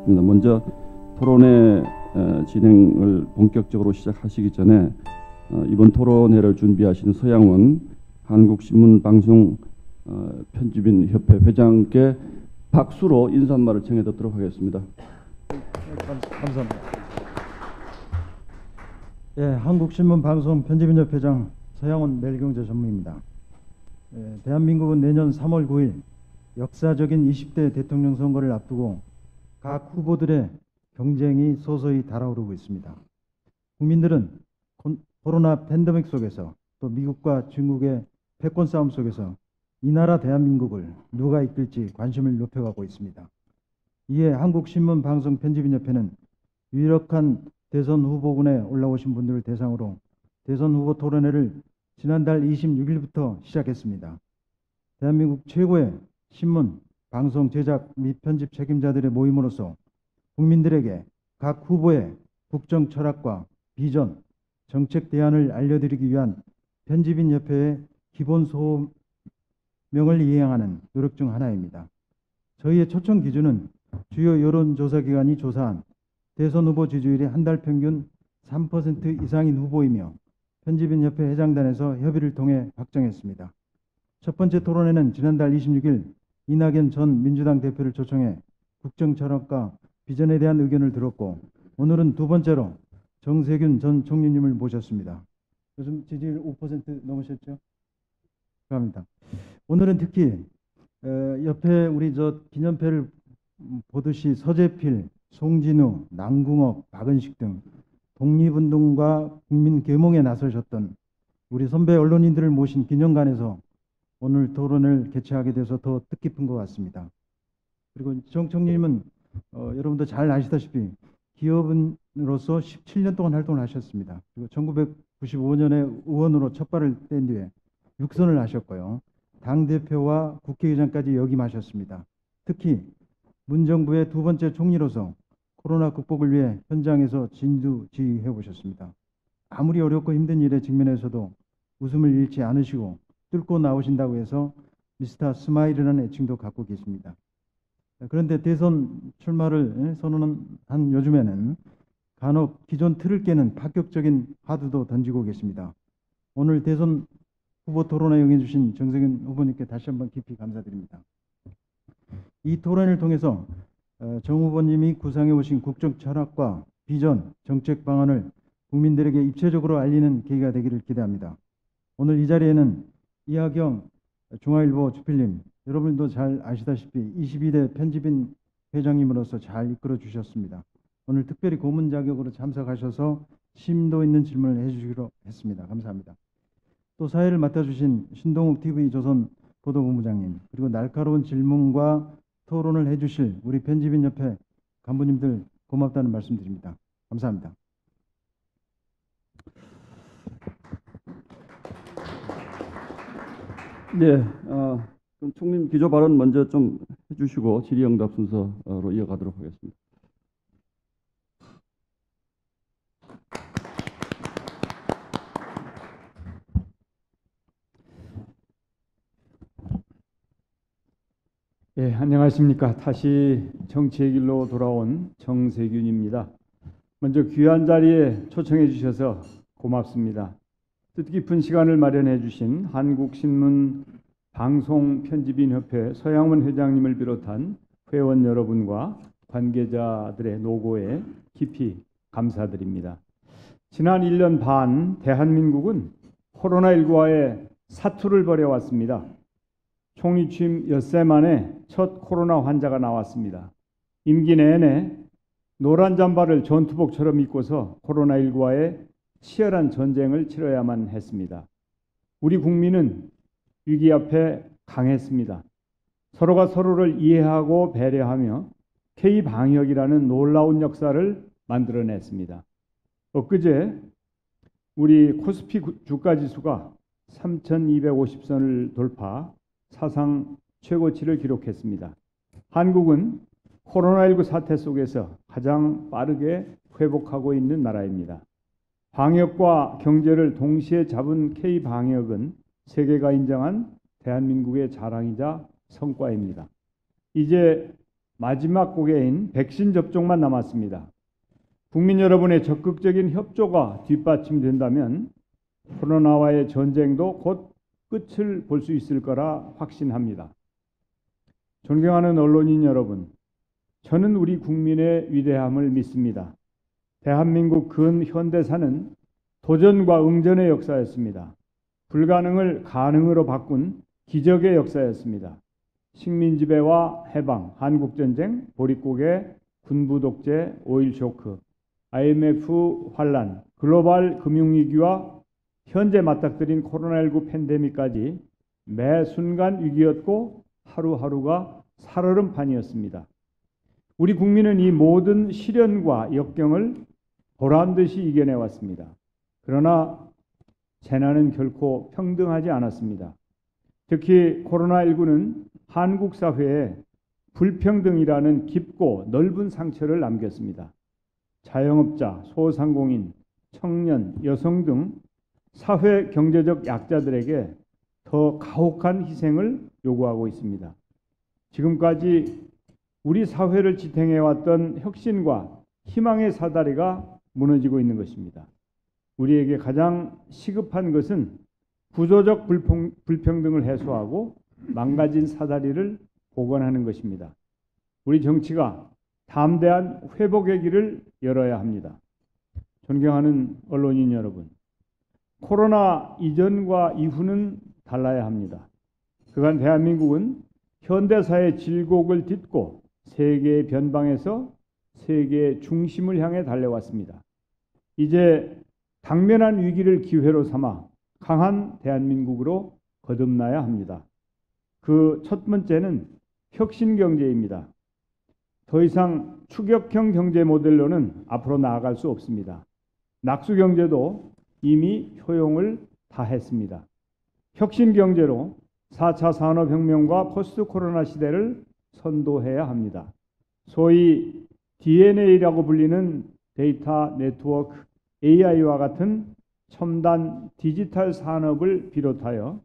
먼저 토론회 진행을 본격적으로 시작하시기 전에 이번 토론회를 준비하신 서양원 한국신문방송 편집인협회 회장께 박수로 인사말을 청해 듣도록 하겠습니다. 감사합니다. 예, 한국신문방송 편집인협회 회장 서양원 매일경제 전무입니다. 대한민국은 내년 3월 9일 역사적인 20대 대통령 선거를 앞두고 각 후보들의 경쟁이 소소히 달아오르고 있습니다. 국민들은 코로나 팬데믹 속에서 또 미국과 중국의 패권 싸움 속에서 이 나라 대한민국을 누가 이끌지 관심을 높여가고 있습니다. 이에 한국신문방송편집인협회는 유력한 대선 후보군에 올라오신 분들을 대상으로 대선 후보 토론회를 지난달 26일부터 시작했습니다. 대한민국 최고의 신문, 방송 제작 및 편집 책임자들의 모임으로서 국민들에게 각 후보의 국정 철학과 비전, 정책 대안을 알려드리기 위한 편집인협회의 기본 소명을 이행하는 노력 중 하나입니다. 저희의 초청 기준은 주요 여론조사기관이 조사한 대선 후보 지지율이 한 달 평균 3% 이상인 후보이며 편집인협회 회장단에서 협의를 통해 확정했습니다. 첫 번째 토론회는 지난달 26일 이낙연 전 민주당 대표를 초청해 국정 철학과 비전에 대한 의견을 들었고, 오늘은 두 번째로 정세균 전 총리님을 모셨습니다. 요즘 지지율 5% 넘으셨죠? 감사합니다. 오늘은 특히 옆에 우리 기념패를 보듯이 서재필, 송진우, 남궁옥, 박은식 등 독립운동과 국민계몽에 나서셨던 우리 선배 언론인들을 모신 기념관에서 오늘 토론을 개최하게 돼서 더 뜻깊은 것 같습니다. 그리고 정 총리님은 여러분도 잘 아시다시피 기업인으로서 17년 동안 활동을 하셨습니다. 그리고 1995년에 의원으로 첫 발을 뗀 뒤에 육선을 하셨고요. 당대표와 국회의장까지 역임하셨습니다. 특히 문정부의 두 번째 총리로서 코로나 극복을 위해 현장에서 진두지휘해 보셨습니다. 아무리 어렵고 힘든 일에 직면해서도 웃음을 잃지 않으시고 뚫고 나오신다고 해서 미스터 스마일이라는 애칭도 갖고 계십니다. 그런데 대선 출마를 선언한 요즘에는 간혹 기존 틀을 깨는 파격적인 화두도 던지고 계십니다. 오늘 대선 후보 토론에 응해주신 정세균 후보님께 다시 한번 깊이 감사드립니다. 이 토론을 통해서 정 후보님이 구상해 오신 국정 철학과 비전, 정책 방안을 국민들에게 입체적으로 알리는 계기가 되기를 기대합니다. 오늘 이 자리에는 이하경 중앙일보 주필님, 여러분도 잘 아시다시피 22대 편집인 회장님으로서 잘 이끌어 주셨습니다. 오늘 특별히 고문 자격으로 참석하셔서 심도 있는 질문을 해주시기로 했습니다. 감사합니다. 또 사회를 맡아주신 신동욱 TV조선 보도본부장님, 그리고 날카로운 질문과 토론을 해주실 우리 편집인협회 간부님들 고맙다는 말씀드립니다. 감사합니다. 네, 그럼 총님 기조 발언 먼저 좀 해주시고 질의응답 순서로 이어가도록 하겠습니다. 예, 안녕하십니까. 다시 정치의 길로 돌아온 정세균입니다. 먼저 귀한 자리에 초청해 주셔서 고맙습니다. 뜻깊은 시간을 마련해 주신 한국신문 방송편집인협회 서양원 회장님을 비롯한 회원 여러분과 관계자들의 노고에 깊이 감사드립니다. 지난 1년 반 대한민국은 코로나19와의 사투를 벌여왔습니다. 총리 취임 엿새 만에 첫 코로나 환자가 나왔습니다. 임기 내내 노란 잠바를 전투복처럼 입고서 코로나19와의 치열한 전쟁을 치러야만 했습니다. 우리 국민은 위기 앞에 강했습니다. 서로가 서로를 이해하고 배려하며 K-방역이라는 놀라운 역사를 만들어냈습니다. 엊그제 우리 코스피 주가지수가 3,250선을 돌파 사상 최고치를 기록했습니다. 한국은 코로나19 사태 속에서 가장 빠르게 회복하고 있는 나라입니다. 방역과 경제를 동시에 잡은 K방역은 세계가 인정한 대한민국의 자랑이자 성과입니다. 이제 마지막 고개인 백신 접종만 남았습니다. 국민 여러분의 적극적인 협조가 뒷받침된다면 코로나와의 전쟁도 곧 끝을 볼 수 있을 거라 확신합니다. 존경하는 언론인 여러분, 저는 우리 국민의 위대함을 믿습니다. 대한민국 근현대사는 도전과 응전의 역사였습니다. 불가능을 가능으로 바꾼 기적의 역사였습니다. 식민지배와 해방, 한국전쟁, 보릿고개, 군부 독재, 오일 쇼크, IMF 환란, 글로벌 금융위기와 현재 맞닥뜨린 코로나19 팬데믹까지 매 순간 위기였고 하루하루가 살얼음판이었습니다. 우리 국민은 이 모든 시련과 역경을 보란듯이 이겨내왔습니다. 그러나 재난은 결코 평등하지 않았습니다. 특히 코로나19는 한국 사회에 불평등이라는 깊고 넓은 상처를 남겼습니다. 자영업자, 소상공인, 청년, 여성 등 사회 경제적 약자들에게 더 가혹한 희생을 요구하고 있습니다. 지금까지 우리 사회를 지탱해왔던 혁신과 희망의 사다리가 무너지고 있는 것입니다. 우리에게 가장 시급한 것은 구조적 불평등을 해소하고 망가진 사다리를 복원하는 것입니다. 우리 정치가 담대한 회복의 길을 열어야 합니다. 존경하는 언론인 여러분, 코로나 이전과 이후는 달라야 합니다. 그간 대한민국은 현대사의 질곡을 딛고 세계의 변방에서 세계의 중심을 향해 달려왔습니다. 이제 당면한 위기를 기회로 삼아 강한 대한민국으로 거듭나야 합니다. 그 첫 번째는 혁신 경제입니다. 더 이상 추격형 경제 모델로는 앞으로 나아갈 수 없습니다. 낙수 경제도 이미 효용을 다했습니다. 혁신 경제로 4차 산업혁명과 포스트 코로나 시대를 선도해야 합니다. 소위 DNA라고 불리는 데이터 네트워크, AI와 같은 첨단 디지털 산업을 비롯하여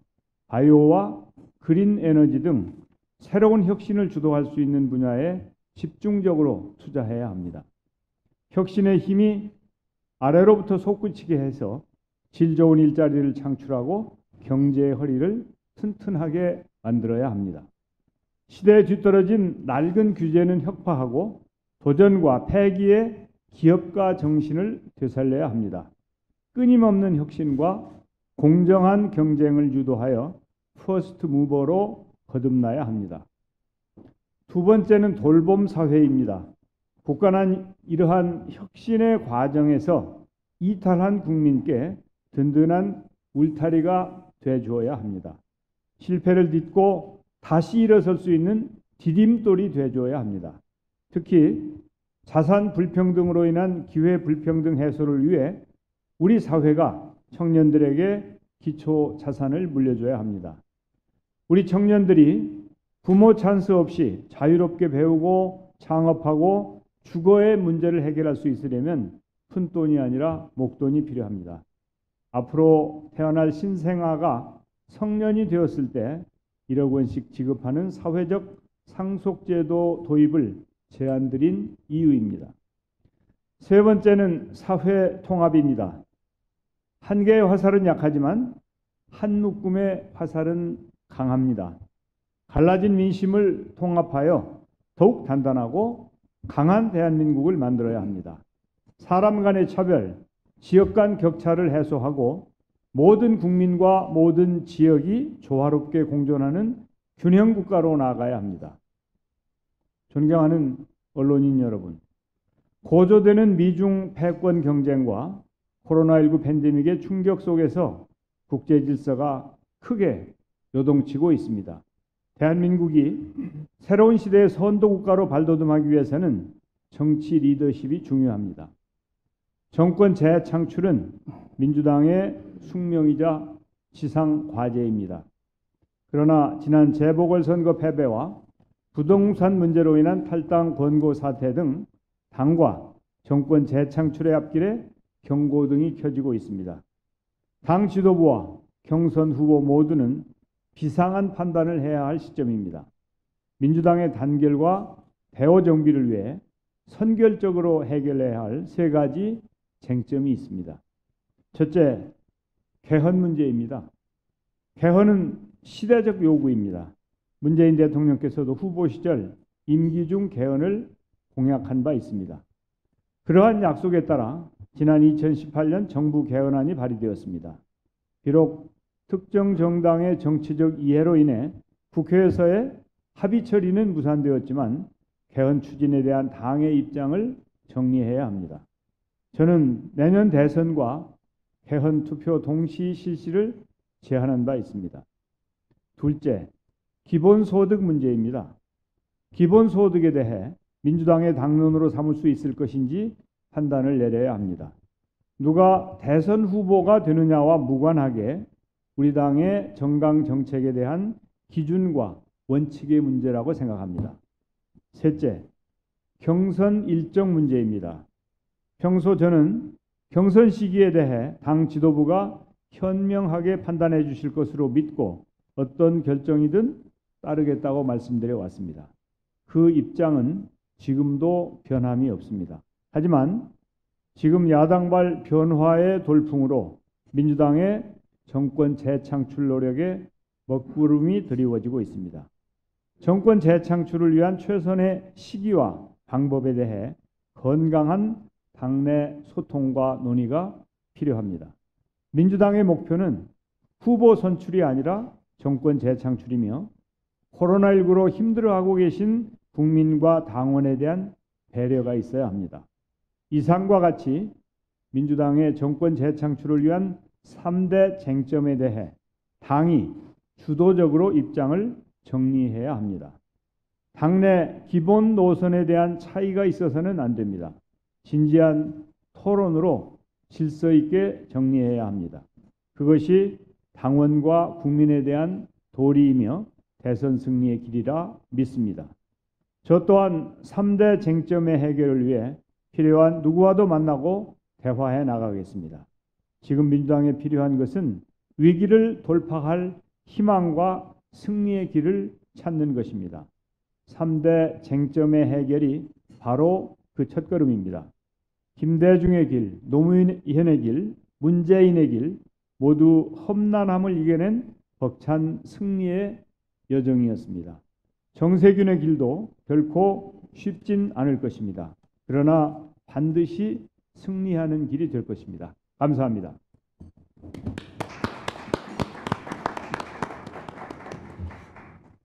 바이오와 그린 에너지 등 새로운 혁신을 주도할 수 있는 분야에 집중적으로 투자해야 합니다. 혁신의 힘이 아래로부터 솟구치게 해서 질 좋은 일자리를 창출하고 경제의 허리를 튼튼하게 만들어야 합니다. 시대에 뒤떨어진 낡은 규제는 혁파하고 도전과 패기의 기업가 정신을 되살려야 합니다. 끊임없는 혁신과 공정한 경쟁을 유도하여 퍼스트 무버로 거듭나야 합니다. 두 번째는 돌봄 사회입니다. 국가는 이러한 혁신의 과정에서 이탈한 국민께 든든한 울타리가 되주어야 합니다. 실패를 딛고 다시 일어설 수 있는 디딤돌이 되주어야 합니다. 특히 자산 불평등으로 인한 기회 불평등 해소를 위해 우리 사회가 청년들에게 기초 자산을 물려줘야 합니다. 우리 청년들이 부모 찬스 없이 자유롭게 배우고 창업하고 주거의 문제를 해결할 수 있으려면 푼돈이 아니라 목돈이 필요합니다. 앞으로 태어날 신생아가 성년이 되었을 때 1억 원씩 지급하는 사회적 상속제도 도입을 제안드린 이유입니다. 세 번째는 사회 통합입니다. 한 개의 화살은 약하지만 한 묶음의 화살은 강합니다. 갈라진 민심을 통합하여 더욱 단단하고 강한 대한민국을 만들어야 합니다. 사람 간의 차별, 지역 간 격차를 해소하고 모든 국민과 모든 지역이 조화롭게 공존하는 균형 국가로 나아가야 합니다. 존경하는 언론인 여러분, 고조되는 미중 패권 경쟁과 코로나19 팬데믹의 충격 속에서 국제 질서가 크게 요동치고 있습니다. 대한민국이 새로운 시대의 선도국가로 발돋움하기 위해서는 정치 리더십이 중요합니다. 정권 재창출은 민주당의 숙명이자 지상 과제입니다. 그러나 지난 재보궐선거 패배와 부동산 문제로 인한 탈당 권고 사태 등 당과 정권 재창출의 앞길에 경고등이 켜지고 있습니다. 당 지도부와 경선 후보 모두는 비상한 판단을 해야 할 시점입니다. 민주당의 단결과 대호 정비를 위해 선결적으로 해결해야 할 세 가지 쟁점이 있습니다. 첫째, 개헌 문제입니다. 개헌은 시대적 요구입니다. 문재인 대통령께서도 후보 시절 임기 중 개헌을 공약한 바 있습니다. 그러한 약속에 따라 지난 2018년 정부 개헌안이 발의되었습니다. 비록 특정 정당의 정치적 이해로 인해 국회에서의 합의 처리는 무산되었지만 개헌 추진에 대한 당의 입장을 정리해야 합니다. 저는 내년 대선과 개헌 투표 동시 실시를 제안한 바 있습니다. 둘째, 기본소득 문제입니다. 기본소득에 대해 민주당의 당론으로 삼을 수 있을 것인지 판단을 내려야 합니다. 누가 대선 후보가 되느냐와 무관하게 우리 당의 정강 정책에 대한 기준과 원칙의 문제라고 생각합니다. 셋째, 경선 일정 문제입니다. 평소 저는 경선 시기에 대해 당 지도부가 현명하게 판단해 주실 것으로 믿고 어떤 결정이든 따르겠다고 말씀드려 왔습니다. 그 입장은 지금도 변함이 없습니다. 하지만 지금 야당발 변화의 돌풍으로 민주당의 정권 재창출 노력에 먹구름이 드리워지고 있습니다. 정권 재창출을 위한 최선의 시기와 방법에 대해 건강한 당내 소통과 논의가 필요합니다. 민주당의 목표는 후보 선출이 아니라 정권 재창출이며 코로나19로 힘들어하고 계신 국민과 당원에 대한 배려가 있어야 합니다. 이상과 같이 민주당의 정권 재창출을 위한 3대 쟁점에 대해 당이 주도적으로 입장을 정리해야 합니다. 당내 기본 노선에 대한 차이가 있어서는 안 됩니다. 진지한 토론으로 질서 있게 정리해야 합니다. 그것이 당원과 국민에 대한 도리이며 대선 승리의 길이라 믿습니다. 저 또한 3대 쟁점의 해결을 위해 필요한 누구와도 만나고 대화해 나가겠습니다. 지금 민주당에 필요한 것은 위기를 돌파할 희망과 승리의 길을 찾는 것입니다. 3대 쟁점의 해결이 바로 그 첫걸음입니다. 김대중의 길, 노무현의 길, 문재인의 길 모두 험난함을 이겨낸 벅찬 승리의 여정이었습니다. 정세균의 길도 결코 쉽진 않을 것입니다. 그러나 반드시 승리하는 길이 될 것입니다. 감사합니다.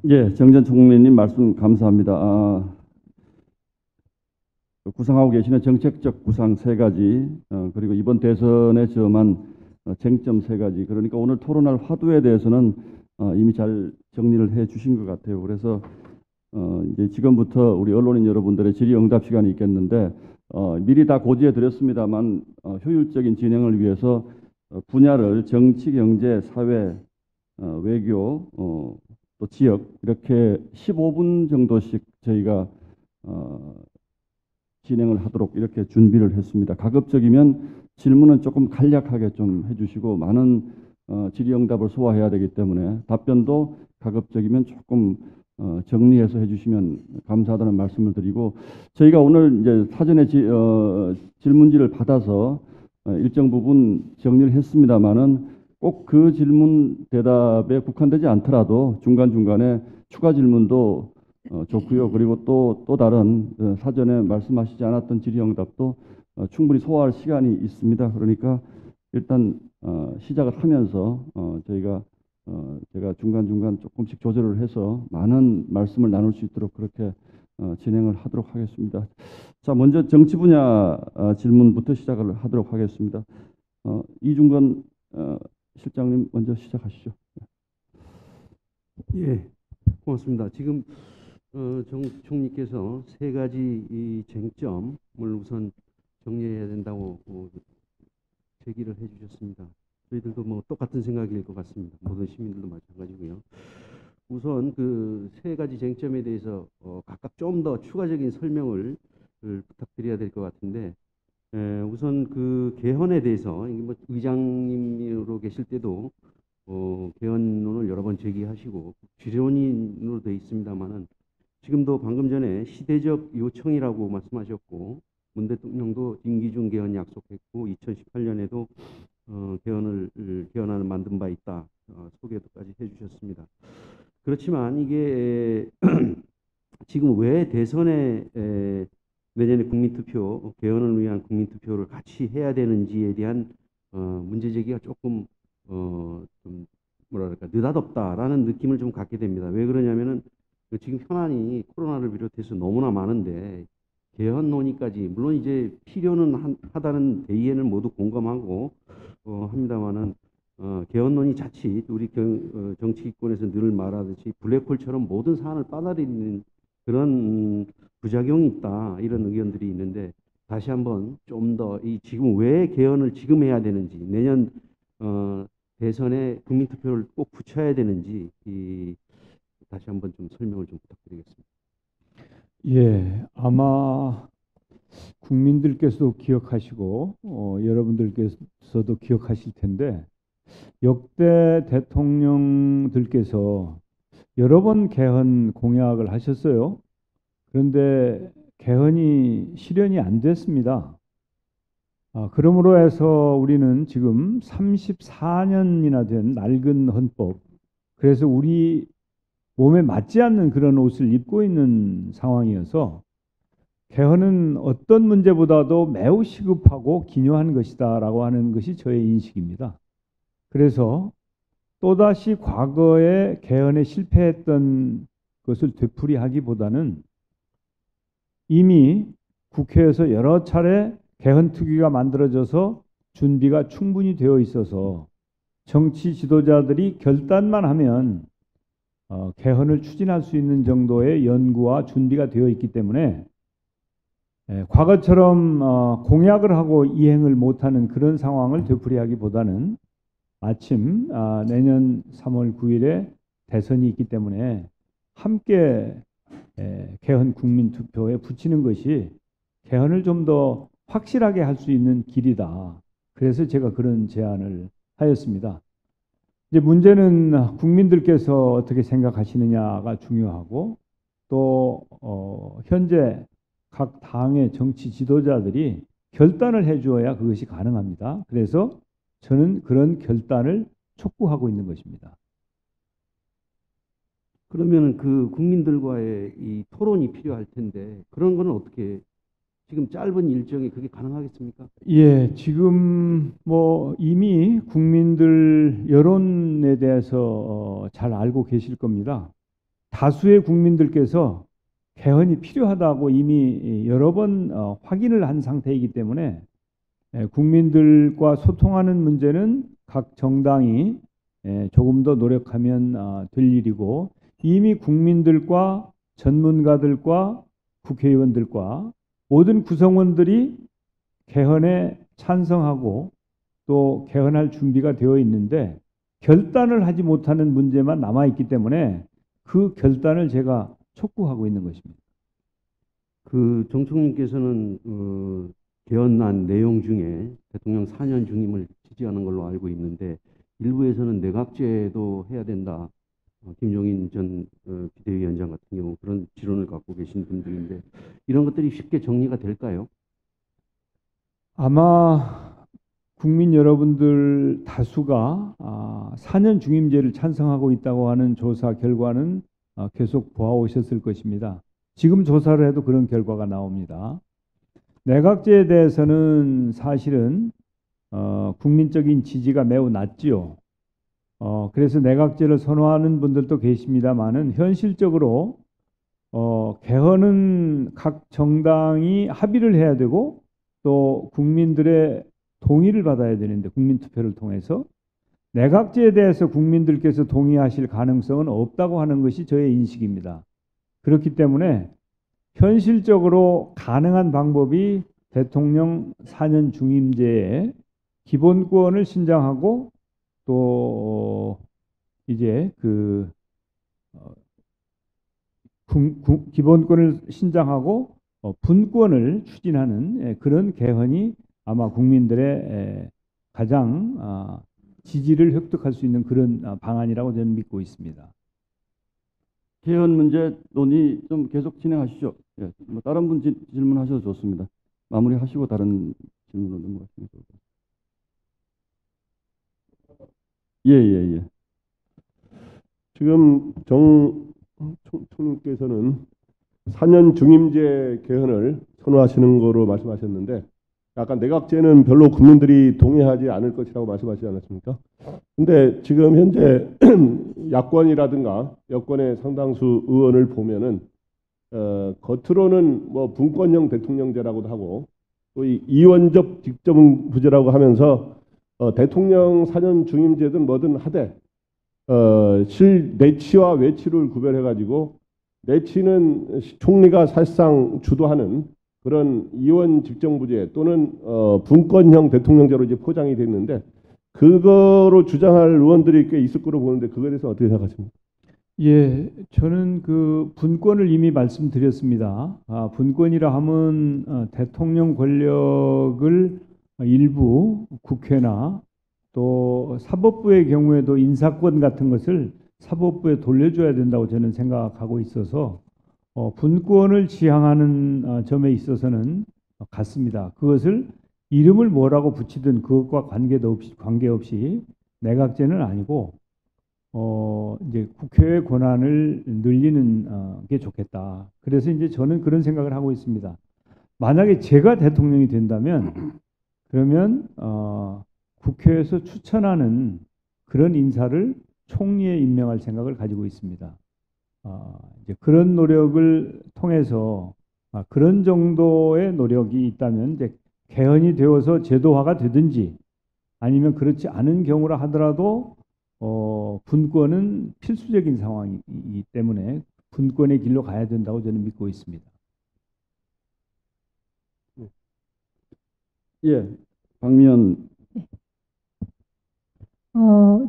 예, 정전 총리님 말씀 감사합니다. 구상하고 계시는 정책적 구상 세 가지, 그리고 이번 대선에 점한 쟁점 세 가지, 그러니까 오늘 토론할 화두에 대해서는 이미 잘 정리를 해 주신 것 같아요. 그래서 이제 지금부터 우리 언론인 여러분들의 질의응답 시간이 있겠는데 미리 다 고지해 드렸습니다만 효율적인 진행을 위해서 분야를 정치, 경제, 사회, 외교, 또 지역 이렇게 15분 정도씩 저희가 진행을 하도록 이렇게 준비를 했습니다. 가급적이면 질문은 조금 간략하게 좀 해주시고 많은 질의응답을 소화해야 되기 때문에 답변도 가급적이면 조금 정리해서 해주시면 감사하다는 말씀을 드리고, 저희가 오늘 이제 사전에 질문지를 받아서 일정 부분 정리를 했습니다만은 꼭 그 질문 대답에 국한되지 않더라도 중간중간에 추가 질문도 좋고요. 그리고 또 다른 사전에 말씀하시지 않았던 질의응답도 충분히 소화할 시간이 있습니다. 그러니까 일단 시작을 하면서 제가 중간중간 조금씩 조절을 해서 많은 말씀을 나눌 수 있도록 그렇게 진행을 하도록 하겠습니다. 자, 먼저 정치 분야 질문부터 시작을 하도록 하겠습니다. 이중건 실장님 먼저 시작하시죠. 예, 고맙습니다. 지금 정 총리께서 세 가지 이 쟁점을 우선 정리해야 된다고 제기를 해주셨습니다. 저희들도 뭐 똑같은 생각일 것 같습니다. 모든 시민들도 마찬가지고요. 우선 그 세 가지 쟁점에 대해서 각각 좀 더 추가적인 설명을 부탁드려야 될 것 같은데, 우선 그 개헌에 대해서 이게 뭐 의장님으로 계실 때도 개헌론을 여러 번 제기하시고 지론인으로 되어 있습니다만은 지금도 방금 전에 시대적 요청이라고 말씀하셨고 문 대통령도 임기중 개헌 약속했고 2018년에도 개헌안을 만든 바 있다 소개도까지 해주셨습니다. 그렇지만 이게 지금 왜 대선에 내년에 국민투표 개헌을 위한 국민투표를 같이 해야 되는지에 대한 문제 제기가 조금 좀 뭐랄까 느닷없다라는 느낌을 좀 갖게 됩니다. 왜 그러냐면은 지금 현안이 코로나를 비롯해서 너무나 많은데 개헌 논의까지 물론 이제 필요는 하다는 대의에는 모두 공감하고 합니다만은 개헌 논의 자칫 우리 정치권에서 늘 말하듯이 블랙홀처럼 모든 사안을 빨아들이는 그런 부작용이 있다 이런 의견들이 있는데 다시 한번 좀 더 이 지금 왜 개헌을 지금 해야 되는지 내년 대선에 국민투표를 꼭 붙여야 되는지 다시 한번 좀 설명을 좀 부탁드리겠습니다. 예, 아마 국민들께서도 기억하시고 여러분들께서도 기억하실 텐데 역대 대통령들께서 여러 번 개헌 공약을 하셨어요. 그런데 개헌이 실현이 안 됐습니다. 그러므로 해서 우리는 지금 34년이나 된 낡은 헌법, 그래서 우리 몸에 맞지 않는 그런 옷을 입고 있는 상황이어서 개헌은 어떤 문제보다도 매우 시급하고 기묘한 것이다라고 하는 것이 저의 인식입니다. 그래서 또다시 과거에 개헌에 실패했던 것을 되풀이하기보다는 이미 국회에서 여러 차례 개헌 특위가 만들어져서 준비가 충분히 되어 있어서 정치 지도자들이 결단만 하면 개헌을 추진할 수 있는 정도의 연구와 준비가 되어 있기 때문에 과거처럼 공약을 하고 이행을 못하는 그런 상황을 되풀이하기보다는 마침 내년 3월 9일에 대선이 있기 때문에 함께 개헌 국민투표에 붙이는 것이 개헌을 좀 더 확실하게 할 수 있는 길이다. 그래서 제가 그런 제안을 하였습니다. 이제 문제는 국민들께서 어떻게 생각하시느냐가 중요하고 또 현재 각 당의 정치 지도자들이 결단을 해주어야 그것이 가능합니다. 그래서 저는 그런 결단을 촉구하고 있는 것입니다. 그러면 그 국민들과의 이 토론이 필요할 텐데 그런 거는 어떻게 지금 짧은 일정이 그게 가능하겠습니까? 예, 지금 뭐 이미 국민들 여론에 대해서 잘 알고 계실 겁니다. 다수의 국민들께서 개헌이 필요하다고 이미 여러 번 확인을 한 상태이기 때문에 국민들과 소통하는 문제는 각 정당이 조금 더 노력하면 될 일이고 이미 국민들과 전문가들과 국회의원들과 모든 구성원들이 개헌에 찬성하고 또 개헌할 준비가 되어 있는데 결단을 하지 못하는 문제만 남아있기 때문에 그 결단을 제가 촉구하고 있는 것입니다. 그 정총님께서는 개헌안 내용 중에 대통령 4년 중임을 지지하는 걸로 알고 있는데 일부에서는 내각제도 해야 된다. 김종인 전 비대위원장 같은 경우 그런 지론을 갖고 계신 분들인데 이런 것들이 쉽게 정리가 될까요? 아마 국민 여러분들 다수가 4년 중임제를 찬성하고 있다고 하는 조사 결과는 계속 보아오셨을 것입니다. 지금 조사를 해도 그런 결과가 나옵니다. 내각제에 대해서는 사실은 국민적인 지지가 매우 낮지요. 그래서 내각제를 선호하는 분들도 계십니다만은 현실적으로 개헌은 각 정당이 합의를 해야 되고 또 국민들의 동의를 받아야 되는데 국민투표를 통해서 내각제에 대해서 국민들께서 동의하실 가능성은 없다고 하는 것이 저의 인식입니다. 그렇기 때문에 현실적으로 가능한 방법이 대통령 4년 중임제의 기본권을 신장하고 또 이제 그 기본권을 신장하고 분권을 추진하는 그런 개헌이 아마 국민들의 가장 지지를 획득할 수 있는 그런 방안이라고 저는 믿고 있습니다. 개헌 문제 논의 좀 계속 진행하시죠. 예, 뭐 다른 분 질문하셔도 좋습니다. 마무리하시고 다른 질문으로 넘어가시면 좋을 것 같습니다. 예, 예. 지금 정 총리께서는 4년 중임제 개헌을 선호하시는 거로 말씀하셨는데 약간 내각제는 별로 국민들이 동의하지 않을 것이라고 말씀하시지 않았습니까? 근데 지금 현재 야권이라든가 여권의 상당수 의원을 보면은 겉으로는 뭐 분권형 대통령제라고도 하고 또 이 이원적 직정부제라고 하면서 대통령 4년 중임제든 뭐든 하되 내치와 외치를 구별해가지고 내치는 총리가 사실상 주도하는 그런 이원 직정부제 또는 분권형 대통령제로 이제 포장이 됐는데 그거로 주장할 의원들이 꽤 있을 거로 보는데 그거에 대해서 어떻게 생각하십니까? 예, 저는 그 분권을 이미 말씀드렸습니다. 분권이라 하면 대통령 권력을 일부 국회나 또 사법부의 경우에도 인사권 같은 것을 사법부에 돌려줘야 된다고 저는 생각하고 있어서 분권을 지향하는 점에 있어서는 같습니다. 그것을 이름을 뭐라고 붙이든 그것과 관계없이 내각제는 아니고 이제 국회의 권한을 늘리는 게 좋겠다. 그래서 이제 저는 그런 생각을 하고 있습니다. 만약에 제가 대통령이 된다면 그러면 국회에서 추천하는 그런 인사를 총리에 임명할 생각을 가지고 있습니다. 이제 그런 노력을 통해서 그런 정도의 노력이 있다면 이제 개헌이 되어서 제도화가 되든지 아니면 그렇지 않은 경우라 하더라도 분권은 필수적인 상황이기 때문에 분권의 길로 가야 된다고 저는 믿고 있습니다. 예, 박미연.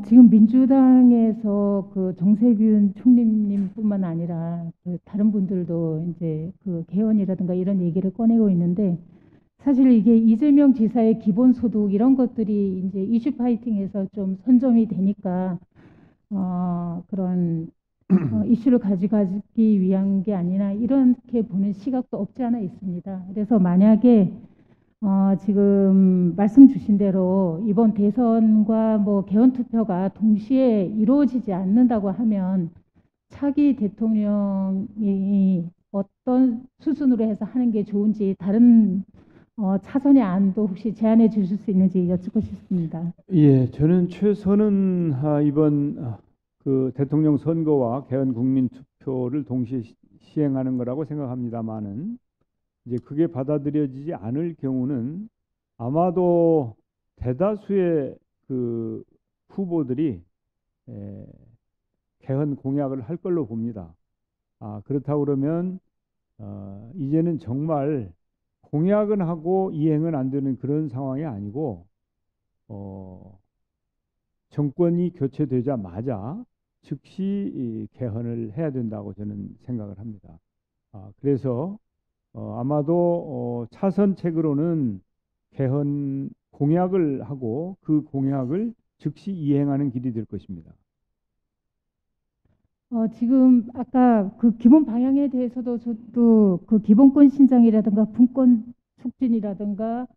지금 민주당에서 그 정세균 총리님뿐만 아니라 그 다른 분들도 이제 그 개헌이라든가 이런 얘기를 꺼내고 있는데 사실 이게 이재명 지사의 기본소득 이런 것들이 이제 이슈 파이팅에서 좀 선점이 되니까 그런 이슈를 가져가기 위한 게 아니라 이렇게 보는 시각도 없지 않아 있습니다. 그래서 만약에 지금 말씀 주신 대로 이번 대선과 뭐 개헌 투표가 동시에 이루어지지 않는다고 하면 차기 대통령이 어떤 수순으로 해서 하는 게 좋은지 다른 차선의 안도 혹시 제안해 주실 수 있는지 여쭙고 싶습니다. 예, 저는 최선은 이번 그 대통령 선거와 개헌 국민 투표를 동시에 시행하는 거라고 생각합니다만은 이제 그게 받아들여지지 않을 경우는 아마도 대다수의 그 후보들이 개헌 공약을 할 걸로 봅니다. 그렇다고 그러면 이제는 정말 공약은 하고 이행은 안 되는 그런 상황이 아니고 정권이 교체되자마자 즉시 이 개헌을 해야 된다고 저는 생각을 합니다. 그래서 아마도 차선책으로는 개헌 공약을 하고 그 공약을 즉시 이행하는 길이 될 것입니다. 지금 아까 그 기본 방향에 대해서도 저도 그 기본권 신장이라든가 분권 촉진이라든가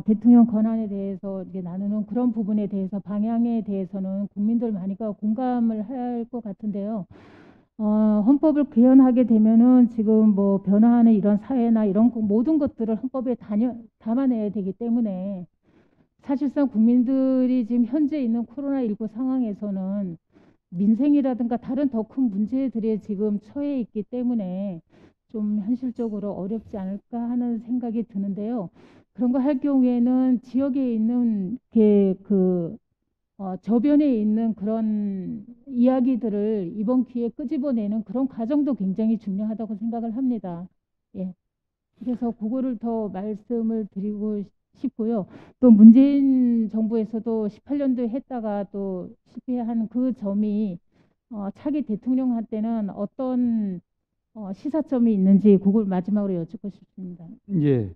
대통령 권한에 대해서 이제 나누는 그런 부분에 대해서 방향에 대해서는 국민들 많이가 공감을 할 것 같은데요. 헌법을 개헌하게 되면은 지금 뭐 변화하는 이런 사회나 이런 모든 것들을 헌법에 담아내야 되기 때문에 사실상 국민들이 지금 현재 있는 코로나19 상황에서는 민생이라든가 다른 더 큰 문제들에 지금 처해 있기 때문에 좀 현실적으로 어렵지 않을까 하는 생각이 드는데요. 그런 거 할 경우에는 지역에 있는 저변에 있는 그런 이야기들을 이번 기회에 끄집어내는 그런 과정도 굉장히 중요하다고 생각을 합니다. 예. 그래서 그거를 더 말씀을 드리고 싶고요. 또 문재인 정부에서도 18년도에 했다가 또 실패한 그 점이 차기 대통령한테는 어떤 시사점이 있는지 그걸 마지막으로 여쭙고 싶습니다. 예.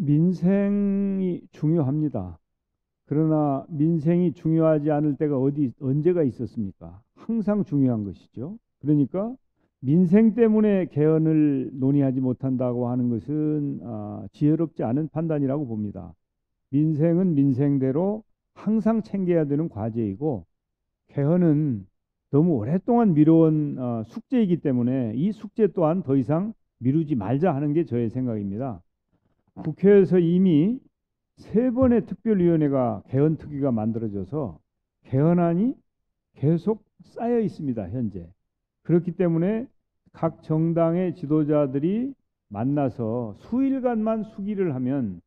민생이 중요합니다. 그러나 민생이 중요하지 않을 때가 언제가 있었습니까? 항상 중요한 것이죠. 그러니까 민생 때문에 개헌을 논의하지 못한다고 하는 것은 지혜롭지 않은 판단이라고 봅니다. 민생은 민생대로 항상 챙겨야 되는 과제이고 개헌은 너무 오랫동안 미뤄온 숙제이기 때문에 이 숙제 또한 더 이상 미루지 말자 하는 게 저의 생각입니다. 국회에서 이미 3번의 특별위원회가 개헌특위가 만들어져서 개헌안이 계속 쌓여 있습니다. 현재. 그렇기 때문에 각 정당의 지도자들이 만나서 수일간만 숙의를 하면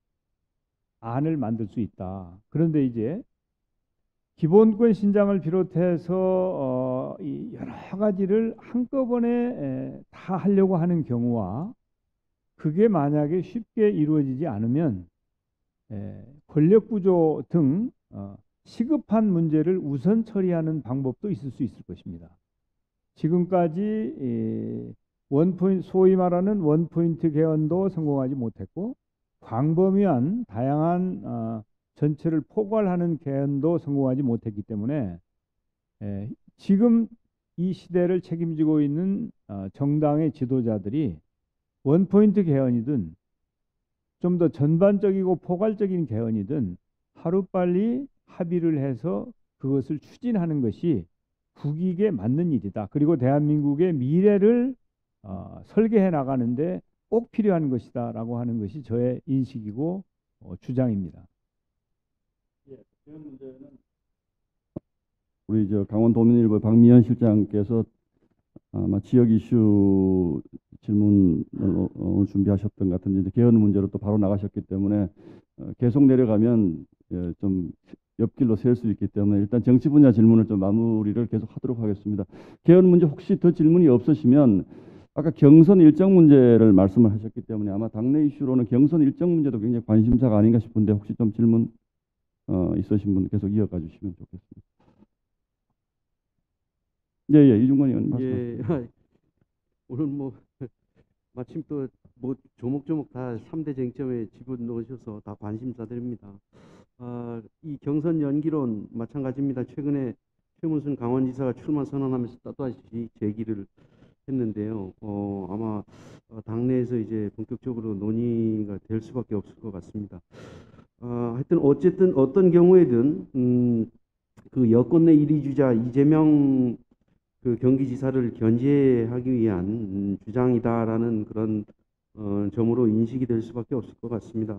안을 만들 수 있다. 그런데 이제 기본권 신장을 비롯해서 이 여러 가지를 한꺼번에 다 하려고 하는 경우와 그게 만약에 쉽게 이루어지지 않으면 권력 구조 등 시급한 문제를 우선 처리하는 방법도 있을 수 있을 것입니다. 지금까지 소위 말하는 원포인트 개헌도 성공하지 못했고 광범위한 다양한 전체를 포괄하는 개헌도 성공하지 못했기 때문에 지금 이 시대를 책임지고 있는 정당의 지도자들이 원포인트 개헌이든 좀 더 전반적이고 포괄적인 개헌이든 하루빨리 합의를 해서 그것을 추진하는 것이 국익에 맞는 일이다. 그리고 대한민국의 미래를 설계해 나가는데 꼭 필요한 것이다라고 하는 것이 저의 인식이고 주장입니다. 우리 강원도민일보 박미연 실장께서 아마 지역 이슈 질문을 오늘 준비하셨던 것 같은데 개헌 문제로 또 바로 나가셨기 때문에 계속 내려가면 좀 옆길로 셀 수 있기 때문에 일단 정치 분야 질문을 좀 마무리를 계속 하도록 하겠습니다. 개헌 문제 혹시 더 질문이 없으시면 아까 경선 일정 문제를 말씀을 하셨기 때문에 아마 당내 이슈로는 경선 일정 문제도 굉장히 관심사가 아닌가 싶은데 혹시 좀 질문 있으신 분 계속 이어가 주시면 좋겠습니다. 예, 이중관 의원 말씀하십시오. 예, 오늘 뭐 마침 또 뭐 조목조목 다 3대 쟁점에 집어넣으셔서 다 관심사들입니다. 이 경선 연기론 마찬가지입니다. 최근에 최문순 강원지사가 출마 선언하면서 또다시 제기를 했는데요. 아마 당내에서 이제 본격적으로 논의가 될 수밖에 없을 것 같습니다. 하여튼 어쨌든 어떤 경우에든 그 여권 내 1위 주자 이재명 그 경기지사를 견제하기 위한 주장이다라는 그런 점으로 인식이 될 수밖에 없을 것 같습니다.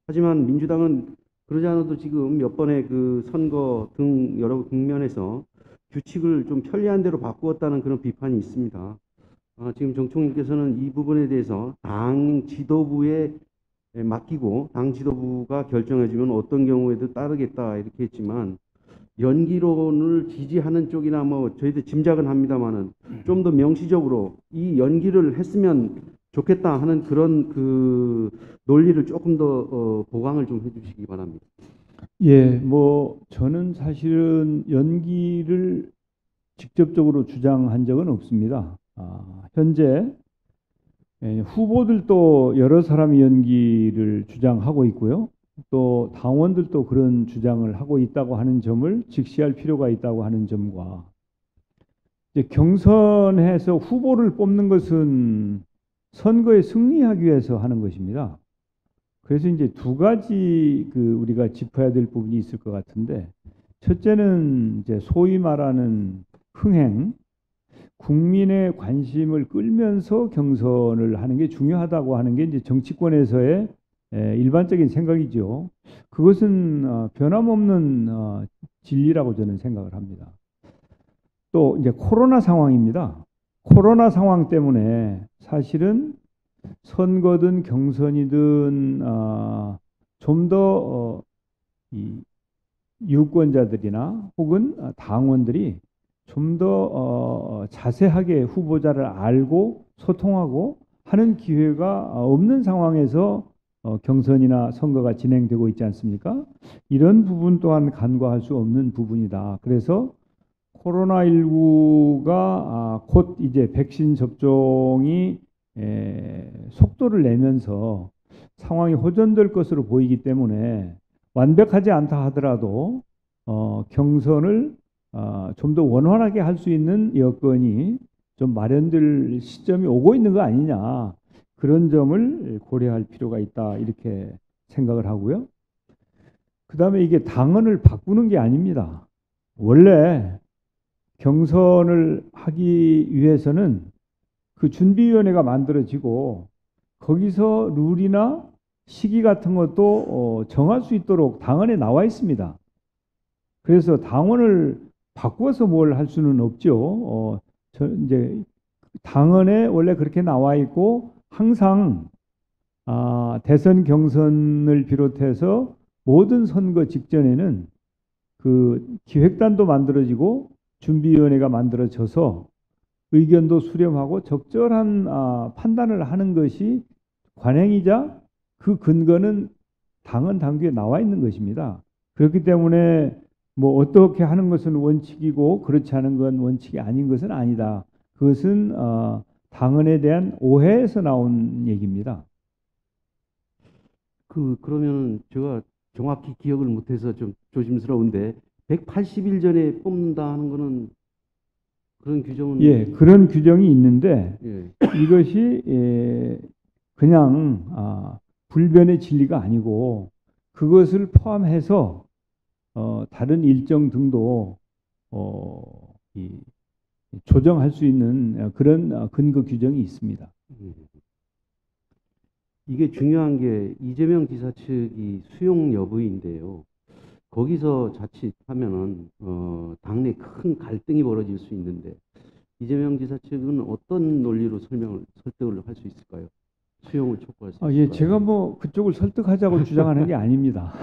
하지만 민주당은 그러지 않아도 지금 몇 번의 그 선거 등 여러 국면에서 규칙을 좀 편리한 대로 바꾸었다는 그런 비판이 있습니다. 지금 정 총리께서는 이 부분에 대해서 당 지도부에 맡기고 당 지도부가 결정해주면 어떤 경우에도 따르겠다 이렇게 했지만 연기론을 지지하는 쪽이나 뭐 저희들 짐작은 합니다만은 좀 더 명시적으로 이 연기를 했으면 좋겠다 하는 그런 그 논리를 조금 더 보강을 좀 해주시기 바랍니다. 예, 뭐 저는 사실은 연기를 직접적으로 주장한 적은 없습니다. 현재 후보들도 여러 사람이 연기를 주장하고 있고요. 또 당원들도 그런 주장을 하고 있다고 하는 점을 직시할 필요가 있다고 하는 점과 이제 경선에서 후보를 뽑는 것은 선거에 승리하기 위해서 하는 것입니다. 그래서 이제 두 가지 우리가 짚어야 될 부분이 있을 것 같은데 첫째는 이제 소위 말하는 흥행, 국민의 관심을 끌면서 경선을 하는 게 중요하다고 하는 게 이제 정치권에서의 일반적인 생각이죠. 그것은 변함없는 진리라고 저는 생각을 합니다. 또 이제 코로나 상황입니다. 코로나 상황 때문에 사실은 선거든 경선이든 좀 더 유권자들이나 혹은 당원들이 좀 더 자세하게 후보자를 알고 소통하고 하는 기회가 없는 상황에서 경선이나 선거가 진행되고 있지 않습니까? 이런 부분 또한 간과할 수 없는 부분이다. 그래서 코로나19가 곧 이제 백신 접종이 속도를 내면서 상황이 호전될 것으로 보이기 때문에 완벽하지 않다 하더라도 경선을 좀 더 원활하게 할 수 있는 여건이 좀 마련될 시점이 오고 있는 거 아니냐, 그런 점을 고려할 필요가 있다, 이렇게 생각을 하고요. 그 다음에 이게 당헌을 바꾸는 게 아닙니다. 원래 경선을 하기 위해서는 그 준비위원회가 만들어지고 거기서 룰이나 시기 같은 것도 정할 수 있도록 당헌에 나와 있습니다. 그래서 당헌을 바꿔서 뭘 할 수는 없죠. 이제 당헌에 원래 그렇게 나와 있고, 항상 대선 경선을 비롯해서 모든 선거 직전에는 그 기획단도 만들어지고 준비위원회가 만들어져서 의견도 수렴하고 적절한 판단을 하는 것이 관행이자 그 근거는 당헌 당규에 나와 있는 것입니다. 그렇기 때문에 뭐 어떻게 하는 것은 원칙이고 그렇지 않은 건 원칙이 아닌 것은 아니다. 그것은 당헌에 대한 오해에서 나온 얘기입니다. 그러면 제가 정확히 기억을 못해서 좀 조심스러운데 180일 전에 뽑는다 하는 거는 그런 규정은 예, 그런 규정이 있는데 예. 이것이 그냥 불변의 진리가 아니고 그것을 포함해서 다른 일정 등도 조정할 수 있는 그런 근거 규정이 있습니다. 이게 중요한 게 이재명 지사 측이 수용 여부인데요. 거기서 자칫하면은 당내 큰 갈등이 벌어질 수 있는데 이재명 지사 측은 어떤 논리로 설득을 할 수 있을까요? 수용을 촉구할 수 있을까요? 예, 제가 뭐 그쪽을 설득하자고 주장하는 게 아닙니다.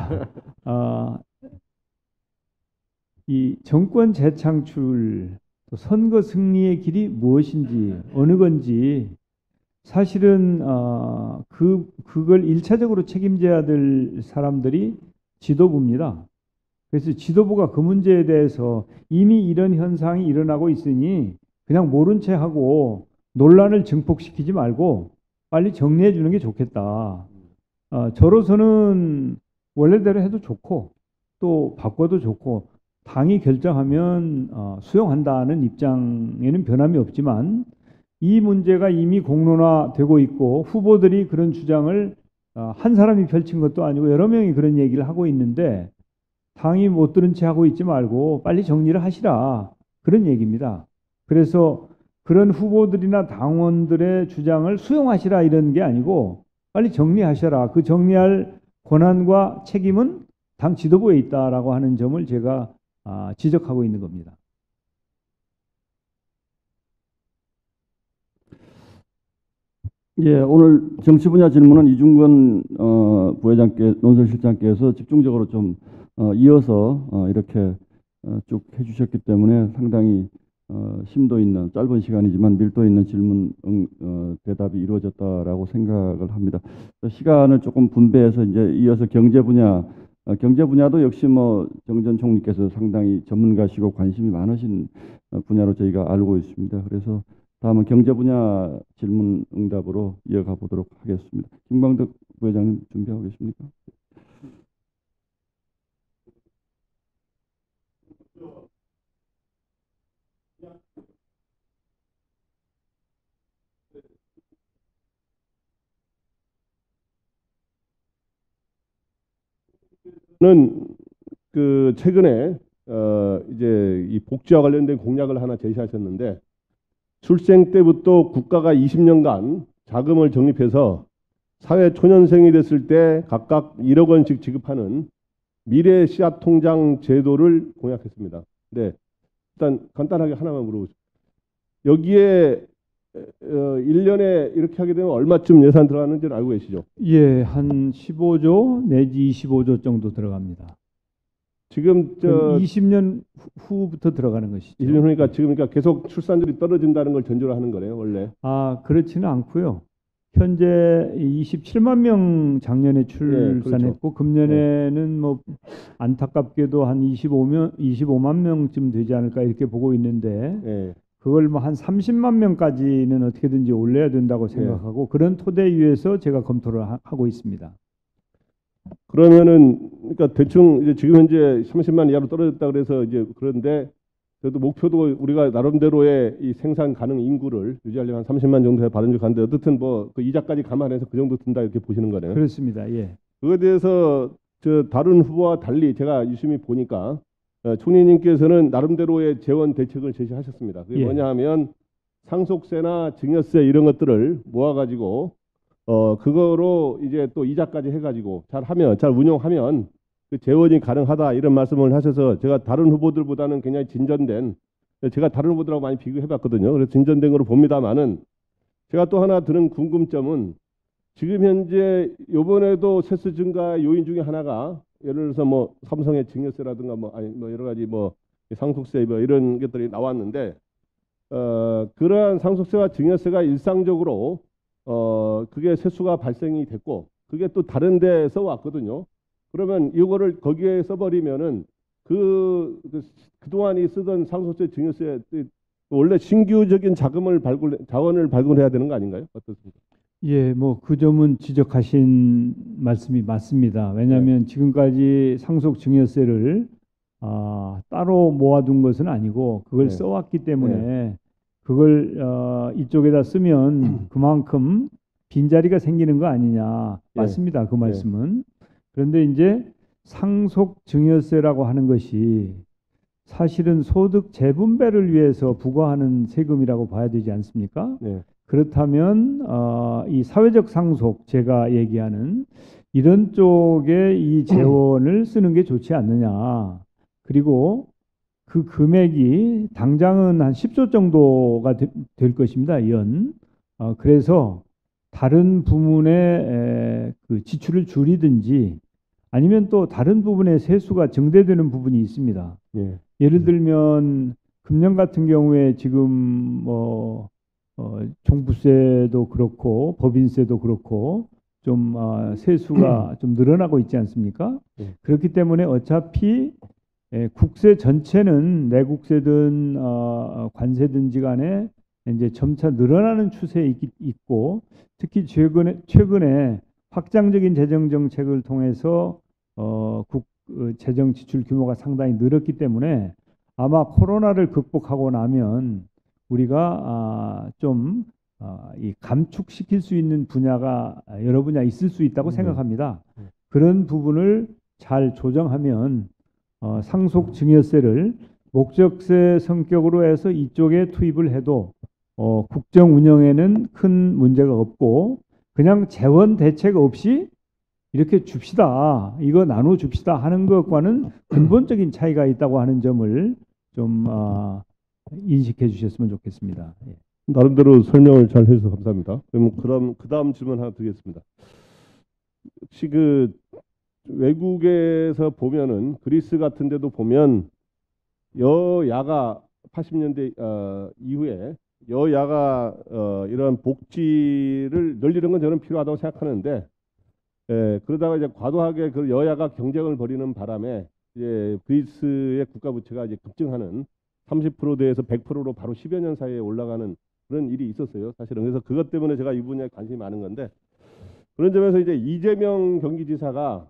이 정권 재창출, 또 선거 승리의 길이 무엇인지, 어느 건지 사실은 그걸 일차적으로 책임져야 될 사람들이 지도부입니다. 그래서 지도부가 그 문제에 대해서 이미 이런 현상이 일어나고 있으니 그냥 모른 채 하고 논란을 증폭시키지 말고 빨리 정리해 주는 게 좋겠다. 저로서는 원래대로 해도 좋고 또 바꿔도 좋고 당이 결정하면 수용한다는 입장에는 변함이 없지만 이 문제가 이미 공론화되고 있고 후보들이 그런 주장을 한 사람이 펼친 것도 아니고 여러 명이 그런 얘기를 하고 있는데 당이 못 들은 채 하고 있지 말고 빨리 정리를 하시라, 그런 얘기입니다. 그래서 그런 후보들이나 당원들의 주장을 수용하시라 이런 게 아니고 빨리 정리하셔라. 그 정리할 권한과 책임은 당 지도부에 있다라고 하는 점을 제가 지적하고 있는 겁니다. 예, 오늘 정치 분야 질문은 이중근 부회장께, 논설실장께서 집중적으로 좀 이어서 이렇게 쭉 해주셨기 때문에 상당히 심도 있는, 짧은 시간이지만 밀도 있는 질문 대답이 이루어졌다라고 생각을 합니다. 시간을 조금 분배해서 이제 이어서 경제 분야도 역시 뭐 정 전 총리께서 상당히 전문가시고 관심이 많으신 분야로 저희가 알고 있습니다. 그래서 다음은 경제 분야 질문 응답으로 이어가 보도록 하겠습니다. 김광덕 부회장님 준비하고 계십니까? 는 그 최근에 이제 이 복지와 관련된 공약을 하나 제시하셨는데, 출생 때부터 국가가 20년간 자금을 적립해서 사회 초년생이 됐을 때 각각 1억 원씩 지급하는 미래 씨앗 통장 제도를 공약했습니다. 네, 일단 간단하게 하나만 물어보죠. 여기에 1년에 이렇게 하게 되면 얼마쯤 예산 들어가는지는 알고 계시죠? 예, 한 15조 내지 25조 정도 들어갑니다. 지금 20년 후부터 들어가는 것이죠. 20년 후니까 지금 그러니까 계속 출산율이 떨어진다는 걸 전제로 하는 거네요, 원래. 그렇지는 않고요. 현재 27만 명 작년에 출산했고 그렇죠. 금년에는 뭐 안타깝게도 한 25만 명쯤 되지 않을까 이렇게 보고 있는데 예. 그걸 뭐 한 30만 명까지는 어떻게든지 올려야 된다고 생각하고 그런 토대 위에서 제가 검토를 하고 있습니다. 그러면은 그러니까 대충 이제 지금 현재 30만 이하로 떨어졌다 그래서 이제 그런데 그래도 목표도 우리가 나름대로의 이 생산 가능 인구를 유지하려면 한 30만 정도에 바른 줄 가는데 어떻든 뭐 그 이자까지 감안해서 그 정도 든다 이렇게 보시는 거네요. 그렇습니다. 예. 그거에 대해서 저 다른 후보와 달리 제가 유심히 보니까 총리님께서는 나름대로의 재원 대책을 제시하셨습니다. 그게 예. 뭐냐 하면 상속세나 증여세 이런 것들을 모아가지고 그거로 이제 또 이자까지 해가지고 잘 운용하면 그 재원이 가능하다 이런 말씀을 하셔서 제가 다른 후보들보다는 굉장히 진전된 제가 다른 후보들하고 많이 비교해봤거든요. 그래서 진전된 거로 봅니다만은 제가 또 하나 드는 궁금점은 지금 현재 이번에도 세수 증가 요인 중에 하나가 예를 들어서 뭐 삼성의 증여세라든가 뭐 여러 가지 뭐 상속세 뭐 이런 것들이 나왔는데 그러한 상속세와 증여세가 일상적으로 그게 세수가 발생이 됐고 그게 또 다른 데 써왔거든요. 그러면 이거를 거기에 써버리면은 그동안이 쓰던 상속세, 증여세 원래 신규적인 자원을 발굴해야 되는 거 아닌가요? 어떻습니까? 예, 뭐 그 점은 지적하신 말씀이 맞습니다. 왜냐하면 지금까지 상속 증여세를 따로 모아둔 것은 아니고 그걸 네. 써왔기 때문에 그걸 이쪽에다 쓰면 그만큼 빈자리가 생기는 거 아니냐. 맞습니다. 그 말씀은. 그런데 이제 상속 증여세라고 하는 것이 사실은 소득 재분배를 위해서 부과하는 세금이라고 봐야 되지 않습니까? 네. 그렇다면 이 사회적 상속 제가 얘기하는 이런 쪽에 이 재원을 쓰는 게 좋지 않느냐. 그리고 그 금액이 당장은 한 10조 정도가 될 것입니다. 연. 그래서 다른 부문의 그 지출을 줄이든지 아니면 또 다른 부분의 세수가 증대되는 부분이 있습니다. 예. 예를 들면 금년 같은 경우에 지금 뭐 종부세도 그렇고 법인세도 그렇고 좀 세수가 좀 늘어나고 있지 않습니까? 그렇기 때문에 어차피 국세 전체는 내국세든 관세든지 간에 이제 점차 늘어나는 추세에 있고 특히 최근에 확장적인 재정 정책을 통해서 재정 지출 규모가 상당히 늘었기 때문에 아마 코로나를 극복하고 나면 우리가 좀 이 감축시킬 수 있는 분야가 여러 분야 있을 수 있다고 생각합니다. 그런 부분을 잘 조정하면 상속 증여세를 목적세 성격으로 해서 이쪽에 투입을 해도 국정 운영에는 큰 문제가 없고 그냥 재원 대책 없이 이렇게 줍시다. 이거 나눠 줍시다 하는 것과는 근본적인 차이가 있다고 하는 점을 좀 인식해 주셨으면 좋겠습니다. 예. 나름대로 설명을 잘 해주셔서 감사합니다. 그럼 그 다음 질문 하나 드리겠습니다. 혹시 그 외국에서 보면은 그리스 같은 데도 보면 여야가 80년대 이후에 여야가 이런 복지를 늘리는 건 저는 필요하다고 생각하는데 그러다가 이제 과도하게 그 여야가 경쟁을 벌이는 바람에 이제 그리스의 국가 부채가 이제 급증하는 30%대에서 100%로 바로 10여 년 사이에 올라가는 그런 일이 있었어요. 사실은 그래서 그것 때문에 제가 이 분야에 관심이 많은 건데 그런 점에서 이제 이재명 경기지사가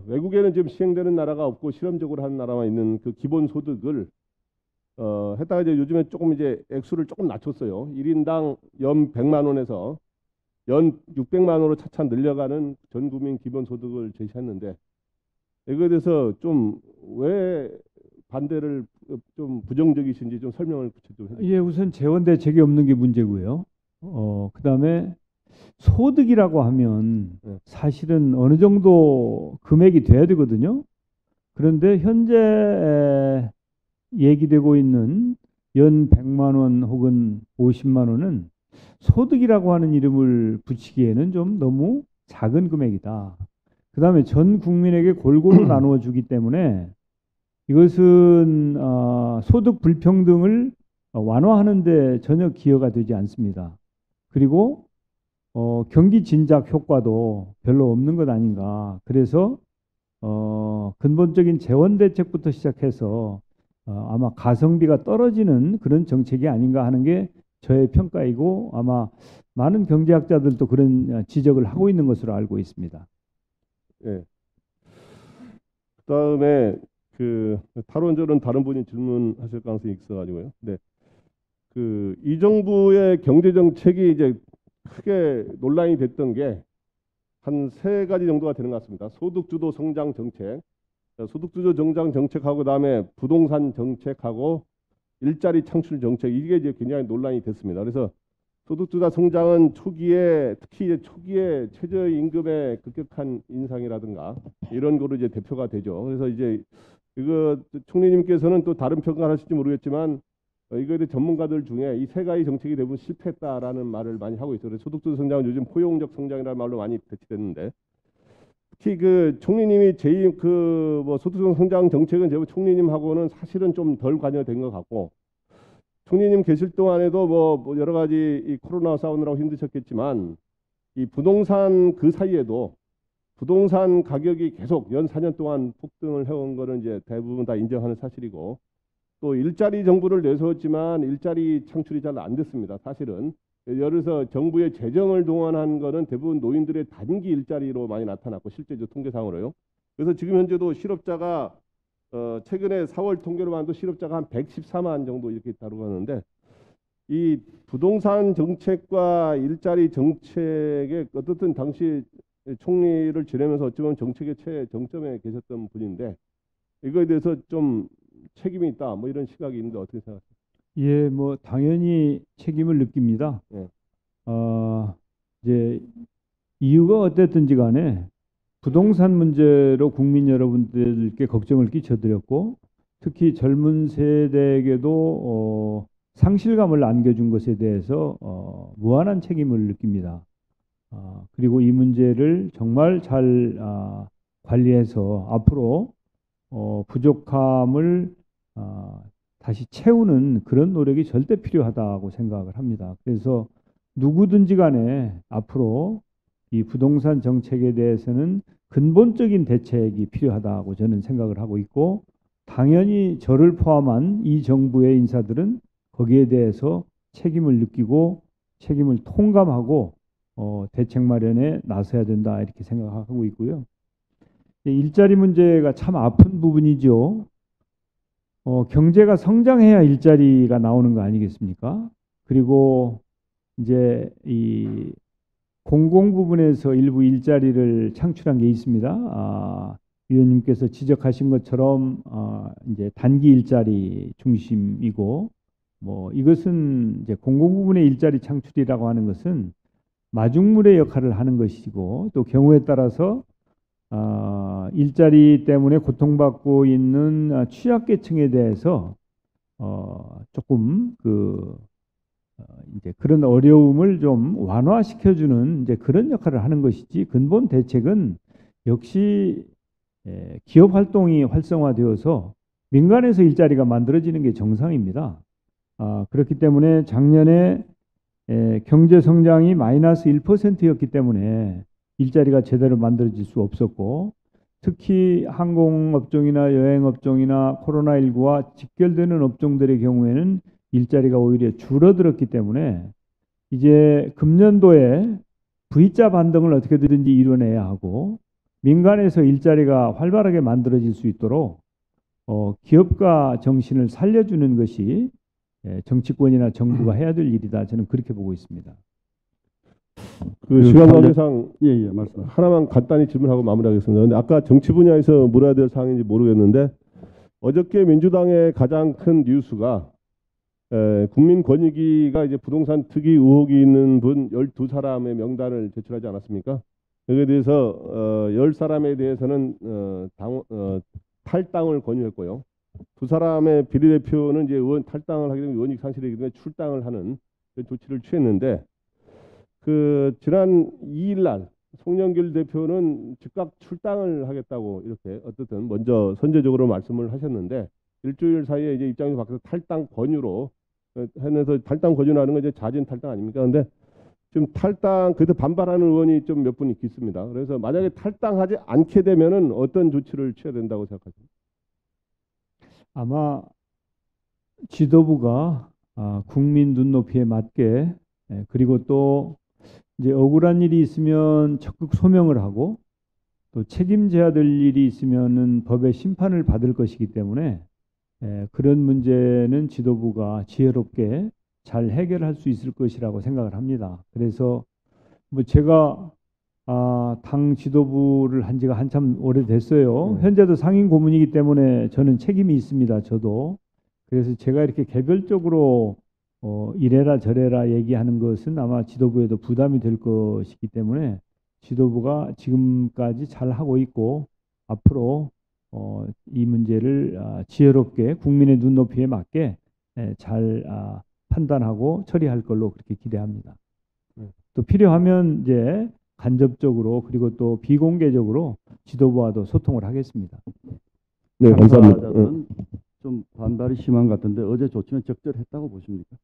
외국에는 지금 시행되는 나라가 없고 실험적으로 하는 나라만 있는 그 기본소득을 했다가 이제 요즘에 조금 이제 액수를 조금 낮췄어요. 1인당 연 100만 원에서 연 600만 원으로 차차 늘려가는 전 국민 기본소득을 제시했는데 이거에 대해서 좀 왜 반대를 좀 부정적이신지 좀 설명을 좀 해주세요. 예, 우선 재원 대책이 없는 게 문제고요. 그다음에 소득이라고 하면 사실은 어느 정도 금액이 돼야 되거든요. 그런데 현재 얘기되고 있는 연 100만 원 혹은 50만 원은 소득이라고 하는 이름을 붙이기에는 좀 너무 작은 금액이다. 그다음에 전 국민에게 골고루 나누어 주기 때문에 이것은 소득 불평등을 완화하는 데 전혀 기여가 되지 않습니다. 그리고 경기 진작 효과도 별로 없는 것 아닌가. 그래서 근본적인 재원 대책부터 시작해서 아마 가성비가 떨어지는 그런 정책이 아닌가 하는 게 저의 평가이고 아마 많은 경제학자들도 그런 지적을 하고 있는 것으로 알고 있습니다. 예. 그다음에 그 탈원전은 다른 분이 질문하실 가능성이 있어가지고요. 네. 이 정부의 경제 정책이 이제 크게 논란이 됐던 게 한 3가지 정도가 되는 것 같습니다. 소득주도 성장 정책, 소득주도 성장 정책하고 그다음에 부동산 정책하고 일자리 창출 정책, 이게 이제 굉장히 논란이 됐습니다. 그래서 소득주도 성장은 초기에, 특히 이제 초기에 최저임금의 급격한 인상이라든가 이런 거로 이제 대표가 되죠. 그래서 이제 이거 총리님께서는 또 다른 평가를 하실지 모르겠지만 이거에 대해 전문가들 중에 이 3가지 정책이 대부분 실패했다라는 말을 많이 하고 있어요. 그래서 소득주도 성장은 요즘 포용적 성장이라는 말로 많이 배치됐는데, 특히 그 총리님이 재임 뭐 소득주도 성장 정책은 제가 총리님하고는 사실은 좀 덜 관여된 것 같고, 총리님 계실 동안에도 뭐 여러 가지 이 코로나 싸우느라고 힘드셨겠지만 이 부동산 그 사이에도 부동산 가격이 계속 연 4년 동안 폭등을 해온 거는 이제 대부분 다 인정하는 사실이고, 또 일자리 정부를 내세웠지만 일자리 창출이 잘 안 됐습니다. 사실은 예를 들어서 정부의 재정을 동원한 거는 대부분 노인들의 단기 일자리로 많이 나타났고 실제적 통계상으로요. 그래서 지금 현재도 실업자가 최근에 4월 통계로만 해도 실업자가 한 114만 정도 이렇게 다루었는데, 이 부동산 정책과 일자리 정책에 어떻든 당시 총리를 지내면서 어쩌면 정책의 최정점에 계셨던 분인데 이거에 대해서 좀 책임이 있다 뭐 이런 시각이 있는데 어떻게 생각하세요? 예, 뭐 당연히 책임을 느낍니다. 예. 이제 이유가 어땠든지 간에 부동산 문제로 국민 여러분들께 걱정을 끼쳐드렸고, 특히 젊은 세대에게도 상실감을 안겨준 것에 대해서 무한한 책임을 느낍니다. 그리고 이 문제를 정말 잘 관리해서 앞으로 부족함을 다시 채우는 그런 노력이 절대 필요하다고 생각을 합니다. 그래서 누구든지 간에 앞으로 이 부동산 정책에 대해서는 근본적인 대책이 필요하다고 저는 생각을 하고 있고, 당연히 저를 포함한 이 정부의 인사들은 거기에 대해서 책임을 느끼고 책임을 통감하고 대책 마련에 나서야 된다 이렇게 생각하고 있고요. 일자리 문제가 참 아픈 부분이죠. 경제가 성장해야 일자리가 나오는 거 아니겠습니까? 그리고 이제 이 공공 부분에서 일부 일자리를 창출한 게 있습니다. 위원님께서 지적하신 것처럼 이제 단기 일자리 중심이고, 뭐 이것은 이제 공공 부분의 일자리 창출이라고 하는 것은 마중물의 역할을 하는 것이고, 또 경우에 따라서 일자리 때문에 고통받고 있는 취약계층에 대해서 조금 이제 그런 어려움을 좀 완화시켜주는 이제 그런 역할을 하는 것이지, 근본 대책은 역시 기업 활동이 활성화되어서 민간에서 일자리가 만들어지는 게 정상입니다. 그렇기 때문에 작년에 경제 성장이 마이너스 1%였기 때문에 일자리가 제대로 만들어질 수 없었고, 특히 항공업종이나 여행업종이나 코로나19와 직결되는 업종들의 경우에는 일자리가 오히려 줄어들었기 때문에 이제 금년도에 V자 반등을 어떻게든지 이뤄내야 하고, 민간에서 일자리가 활발하게 만들어질 수 있도록 기업가 정신을 살려주는 것이 정치권이나 정부가 해야 될 일이다. 저는 그렇게 보고 있습니다. 시간 관계상 예, 말씀. 하나만 간단히 질문하고 마무리하겠습니다. 근데 아까 정치 분야에서 물어야 될 사항인지 모르겠는데, 어저께 민주당의 가장 큰 뉴스가 국민권익위가 이제 부동산 투기 의혹이 있는 분 12사람의 명단을 제출하지 않았습니까? 여기에 대해서 10사람에 대해서는 탈당을 권유했고요. 2사람의 비례대표는 이제 의원 탈당을 하게 되면 의원직 상실이기 때문에 출당을 하는 조치를 취했는데, 지난 2일 날 송영길 대표는 즉각 출당을 하겠다고 이렇게 어쨌든 먼저 선제적으로 말씀을 하셨는데, 일주일 사이에 이제 입장에서 바뀌어서 탈당 권유로 해내서, 탈당 권유라는 건 이제 자진 탈당 아닙니까? 근데 지금 탈당 그래도 반발하는 의원이 좀 몇 분 있습니다. 그래서 만약에 탈당하지 않게 되면은 어떤 조치를 취해야 된다고 생각하십니까? 아마 지도부가 국민 눈높이에 맞게 그리고 또 이제 억울한 일이 있으면 적극 소명을 하고 또 책임져야 될 일이 있으면은 법의 심판을 받을 것이기 때문에 그런 문제는 지도부가 지혜롭게 잘 해결할 수 있을 것이라고 생각을 합니다. 그래서 뭐 제가 당 지도부를 한 지가 한참 오래됐어요. 현재도 상임 고문이기 때문에 저는 책임이 있습니다. 저도. 그래서 제가 이렇게 개별적으로 이래라 저래라 얘기하는 것은 아마 지도부에도 부담이 될 것이기 때문에 지도부가 지금까지 잘 하고 있고 앞으로 이 문제를 지혜롭게 국민의 눈높이에 맞게 잘 판단하고 처리할 걸로 그렇게 기대합니다. 또 필요하면 이제 간접적으로 그리고 또 비공개적으로 지도부와도 소통을 하겠습니다. 네, 감사합니다. 당사자들은 좀 반발이 심한 것 같은데 어제 조치는 적절했다고 보십니까?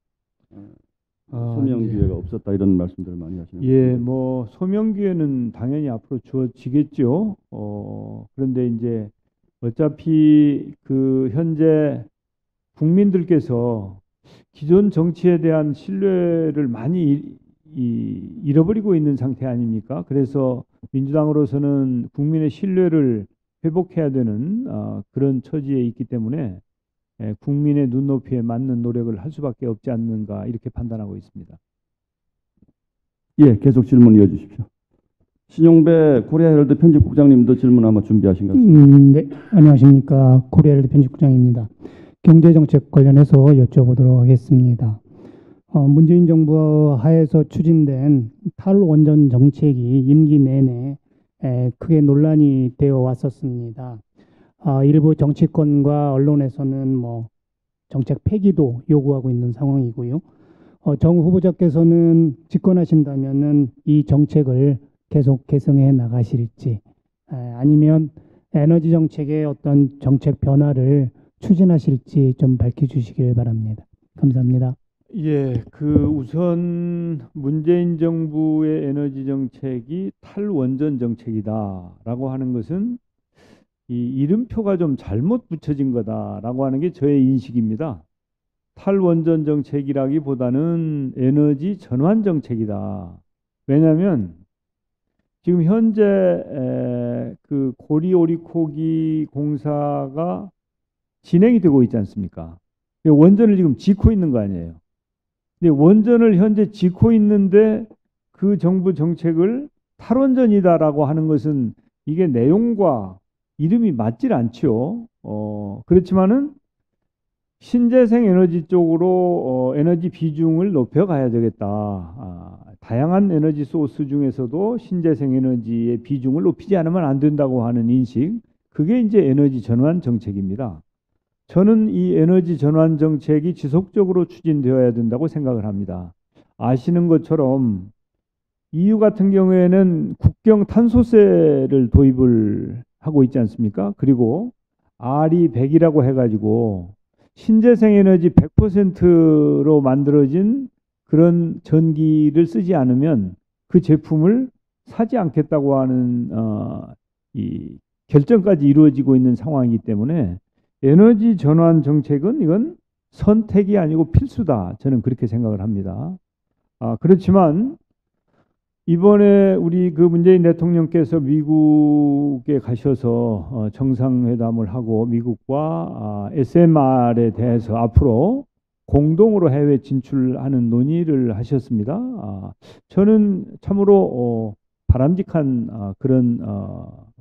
소명 기회가 없었다 이런 말씀들을 많이 하시는 예, 것 뭐 소명 기회는 당연히 앞으로 주어지겠죠. 그런데 이제 어차피 그 현재 국민들께서 기존 정치에 대한 신뢰를 많이 잃어버리고 있는 상태 아닙니까? 그래서 민주당으로서는 국민의 신뢰를 회복해야 되는 그런 처지에 있기 때문에 국민의 눈높이에 맞는 노력을 할 수밖에 없지 않는가 이렇게 판단하고 있습니다. 예, 계속 질문 이어주십시오. 신용배 코리아 헤럴드 편집국장님도 질문 아마 준비하신 것 같습니다. 네, 안녕하십니까. 코리아 헤럴드 편집국장입니다. 경제정책 관련해서 여쭤보도록 하겠습니다. 문재인 정부 하에서 추진된 탈원전 정책이 임기 내내 크게 논란이 되어 왔었습니다. 일부 정치권과 언론에서는 뭐 정책 폐기도 요구하고 있는 상황이고요. 정 후보자께서는 집권하신다면은 이 정책을 계속 개선해 나가실지 아니면 에너지 정책의 어떤 정책 변화를 추진하실지 좀 밝혀주시길 바랍니다. 감사합니다. 예, 그 우선 문재인 정부의 에너지 정책이 탈원전 정책이다라고 하는 것은 이 이름표가 좀 잘못 붙여진 거다라고 하는 게 저의 인식입니다. 탈원전 정책이라기보다는 에너지 전환 정책이다. 왜냐하면 지금 현재 그 고리오리코기 공사가 진행이 되고 있지 않습니까? 원전을 지금 짓고 있는 거 아니에요. 근데 원전을 현재 짓고 있는데 그 정부 정책을 탈원전이다라고 하는 것은 이게 내용과 이름이 맞질 않죠. 그렇지만은 신재생 에너지 쪽으로 에너지 비중을 높여가야 되겠다. 다양한 에너지 소스 중에서도 신재생 에너지의 비중을 높이지 않으면 안 된다고 하는 인식, 그게 이제 에너지 전환 정책입니다. 저는 이 에너지 전환 정책이 지속적으로 추진되어야 된다고 생각을 합니다. 아시는 것처럼 EU 같은 경우에는 국경 탄소세를 도입을 하고 있지 않습니까? 그리고 RE100이라고 해가지고 신재생 에너지 100%로 만들어진 그런 전기를 쓰지 않으면 그 제품을 사지 않겠다고 하는 이 결정까지 이루어지고 있는 상황이기 때문에 에너지 전환 정책은 이건 선택이 아니고 필수다. 저는 그렇게 생각을 합니다. 그렇지만 이번에 우리 그 문재인 대통령께서 미국에 가셔서 정상회담을 하고 미국과 SMR에 대해서 앞으로 공동으로 해외 진출하는 논의를 하셨습니다. 저는 참으로 바람직한 그런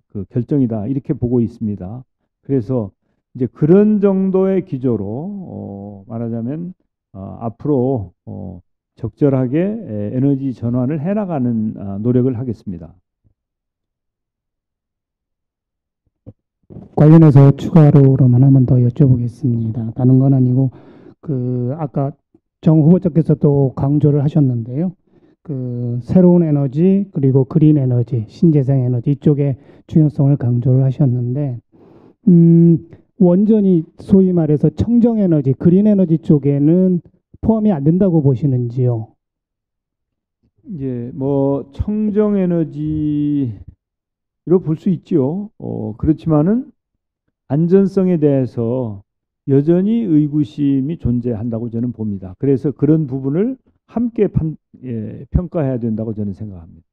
그 결정이다 이렇게 보고 있습니다. 그래서 이제 그런 정도의 기조로 말하자면 앞으로 적절하게 에너지 전환을 해나가는 노력을 하겠습니다. 관련해서 추가로만 한번 더 여쭤보겠습니다. 다른 건 아니고 그 아까 정 후보자께서 또 강조를 하셨는데요. 그 새로운 에너지 그리고 그린 에너지, 신재생 에너지 이쪽의 중요성을 강조를 하셨는데 원전이 소위 말해서 청정 에너지, 그린 에너지 쪽에는 포함이 안 된다고 보시는지요? 이제 뭐 청정 에너지로 볼 수 있죠. 그렇지만은 안전성에 대해서 여전히 의구심이 존재한다고 저는 봅니다. 그래서 그런 부분을 함께 평가해야 된다고 저는 생각합니다.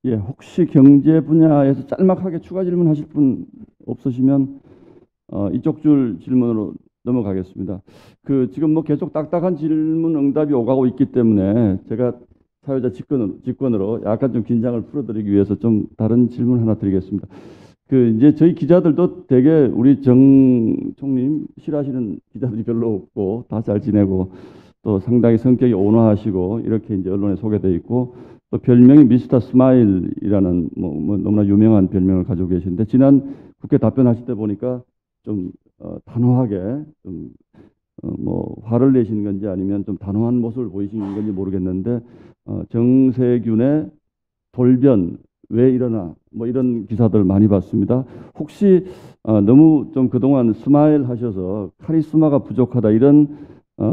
혹시 경제 분야에서 짤막하게 추가 질문하실 분 없으시면 이쪽 줄 질문으로 넘어가겠습니다. 지금 뭐 계속 딱딱한 질문 응답이 오가고 있기 때문에 제가 사회자 직권으로 약간 좀 긴장을 풀어드리기 위해서 좀 다른 질문 하나 드리겠습니다. 이제 저희 기자들도 되게 우리 정 총리님 싫어하시는 기자들이 별로 없고 다 잘 지내고 또 상당히 성격이 온화하시고 이렇게 이제 언론에 소개되어 있고 또 별명이 미스터 스마일이라는 뭐 너무나 유명한 별명을 가지고 계신데 지난 국회 답변하실 때 보니까 좀 단호하게 좀 뭐 화를 내시는 건지 아니면 좀 단호한 모습을 보이시는 건지 모르겠는데 정세균의 돌변 왜 일어나 뭐 이런 기사들 많이 봤습니다. 혹시 너무 좀 그동안 스마일 하셔서 카리스마가 부족하다 이런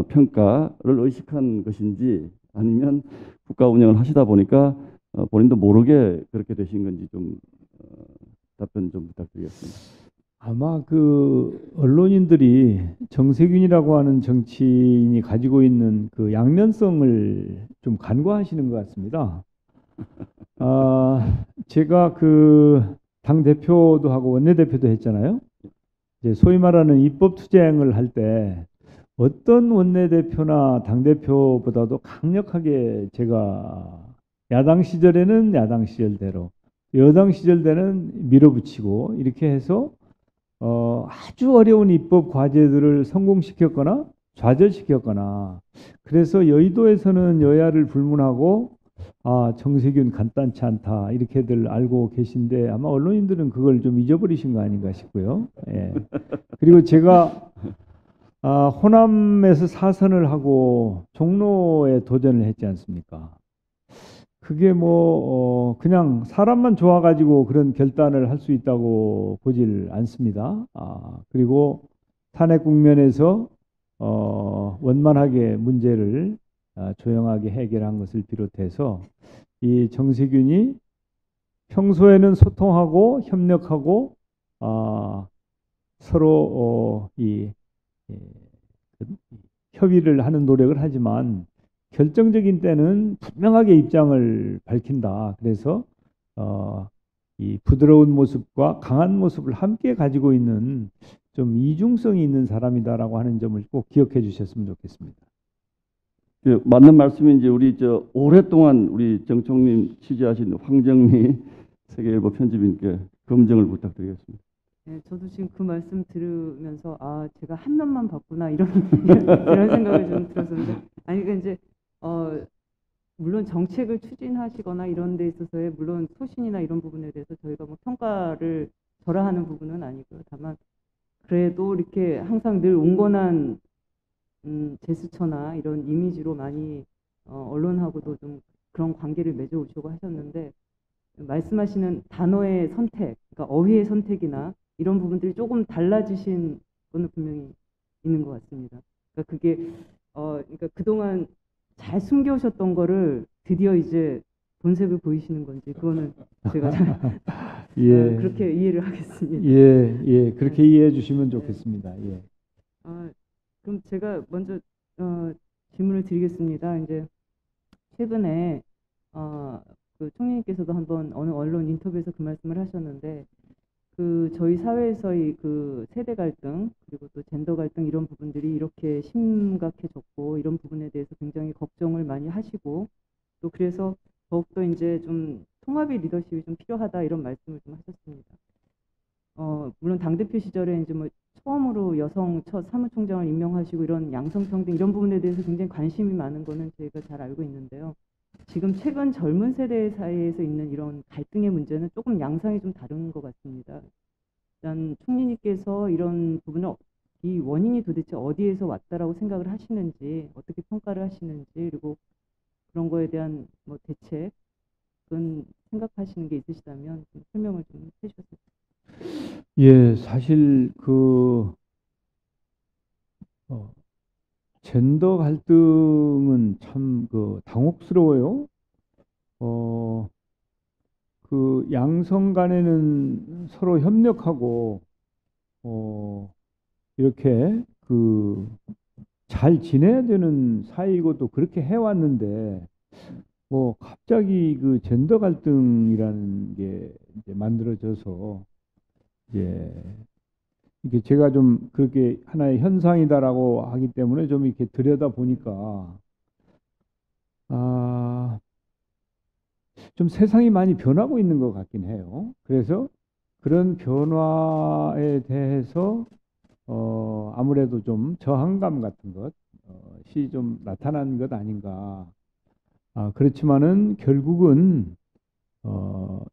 평가를 의식한 것인지 아니면 국가 운영을 하시다 보니까 본인도 모르게 그렇게 되신 건지 좀 답변 좀 부탁드리겠습니다. 아마 언론인들이 정세균이라고 하는 정치인이 가지고 있는 그 양면성을 좀 간과하시는 것 같습니다. 제가 당 대표도 하고 원내대표도 했잖아요. 이제 소위 말하는 입법 투쟁을 할 때 어떤 원내대표나 당대표보다도 강력하게 제가 야당 시절에는 야당 시절대로, 여당 시절 때는 밀어붙이고 이렇게 해서 아주 어려운 입법 과제들을 성공시켰거나 좌절시켰거나 그래서 여의도에서는 여야를 불문하고 정세균 간단치 않다 이렇게들 알고 계신데 아마 언론인들은 그걸 좀 잊어버리신 거 아닌가 싶고요. 예. 그리고 제가 호남에서 사선을 하고 종로에 도전을 했지 않습니까? 그게 그냥 사람만 좋아가지고 그런 결단을 할 수 있다고 보질 않습니다. 그리고 탄핵 국면에서 원만하게 문제를 조용하게 해결한 것을 비롯해서 이 정세균이 평소에는 소통하고 협력하고 서로 협의를 하는 노력을 하지만 결정적인 때는 분명하게 입장을 밝힌다. 그래서 이 부드러운 모습과 강한 모습을 함께 가지고 있는 좀 이중성이 있는 사람이다라고 하는 점을 꼭 기억해 주셨으면 좋겠습니다. 맞는 말씀인지 우리 오랫동안 우리 정 총리님 취재하신 황정미 세계일보 편집인께 검증을 부탁드리겠습니다. 네, 저도 지금 그 말씀 들으면서 제가 한 면만 봤구나 이런 생각을 좀 들었었는데 그러니까 이제 물론 정책을 추진하시거나 이런 데 있어서의 물론 소신이나 이런 부분에 대해서 저희가 뭐 평가를 절하하는 부분은 아니고요. 다만 그래도 이렇게 항상 늘 온건한 제스처나 이런 이미지로 많이 언론하고도 좀 그런 관계를 맺어오시고 하셨는데 말씀하시는 단어의 선택, 그러니까 어휘의 선택이나 이런 부분들이 조금 달라지신 거는 분명히 있는 것 같습니다. 그러니까 그게 그러니까 그동안 잘 숨겨오셨던 거를 드디어 이제 본색을 보이시는 건지 그거는 제가 잘 그렇게 이해를 하겠습니다. 예, 그렇게 이해해 주시면 좋겠습니다. 예. 그럼 제가 먼저 질문을 드리겠습니다. 이제 최근에 그 총리님께서도 한번 어느 언론 인터뷰에서 그 말씀을 하셨는데 저희 사회에서의 그 세대 갈등 그리고 또 젠더 갈등 이런 부분들이 이렇게 심각해졌고 이런 부분에 대해서 굉장히 걱정을 많이 하시고 또 그래서 더욱더 이제 좀 통합의 리더십이 좀 필요하다 이런 말씀을 좀 하셨습니다. 물론 당대표 시절에 이제 뭐 처음으로 여성 첫 사무총장을 임명하시고 이런 양성평등 이런 부분에 대해서 굉장히 관심이 많은 거는 저희가 잘 알고 있는데요. 지금 최근 젊은 세대 사이에서 있는 이런 갈등의 문제는 조금 양상이 좀 다른 것 같습니다. 일단 총리님께서 이런 부분을 이 원인이 도대체 어디에서 왔다라고 생각을 하시는지 어떻게 평가를 하시는지 그리고 그런 거에 대한 뭐 대책은 생각하시는 게 있으시다면 좀 설명을 좀 해주셨으면. 예, 사실 젠더 갈등은 참 당혹스러워요. 그 양성 간에는 서로 협력하고 이렇게 그 잘 지내야 되는 사이고 또 그렇게 해왔는데 뭐 갑자기 그 젠더 갈등이라는 게 이제 만들어져서 이제 이게 제가 좀 그렇게 하나의 현상이다라고 하기 때문에 좀 이렇게 들여다 보니까 좀 세상이 많이 변하고 있는 것 같긴 해요. 그래서 그런 변화에 대해서 아무래도 좀 저항감 같은 것이 좀 나타난 것 아닌가. 그렇지만은 결국은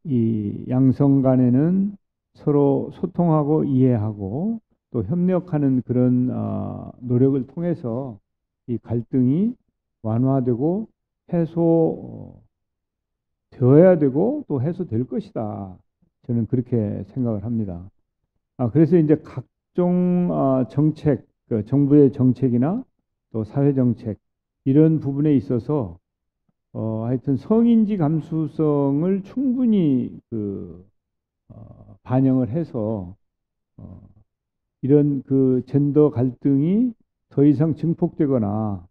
이 양성 간에는 서로 소통하고 이해하고 또 협력하는 그런 노력을 통해서 이 갈등이 완화되고 해소되어야 되고 또 해소될 것이다. 저는 그렇게 생각을 합니다. 그래서 이제 각종 정책, 그 정부의 정책이나 또 사회 정책 이런 부분에 있어서 하여튼 성인지 감수성을 충분히 반영을 해서 이런 그 젠더 갈등이 더 이상 증폭되거나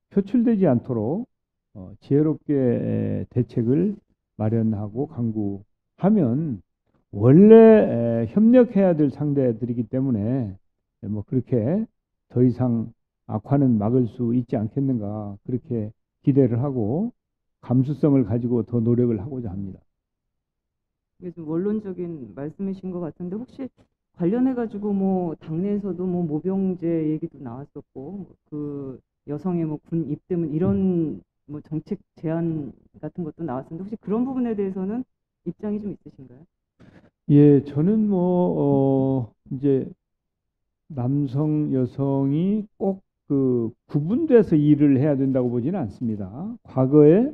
표출되지 않도록 지혜롭게 대책을 마련하고 강구하면 원래 협력해야 될 상대들이기 때문에 뭐 그렇게 더 이상 악화는 막을 수 있지 않겠는가 그렇게 기대를 하고 감수성을 가지고 더 노력을 하고자 합니다. 이게 좀 원론적인 말씀이신 것 같은데 혹시 관련해 가지고 뭐 당내에서도 뭐 모병제 얘기도 나왔었고 그 여성의 뭐 군 입대문 이런 뭐 정책 제안 같은 것도 나왔었는데 혹시 그런 부분에 대해서는 입장이 좀 있으신가요? 예, 저는 이제 남성, 여성이 꼭 그 구분돼서 일을 해야 된다고 보지는 않습니다. 과거에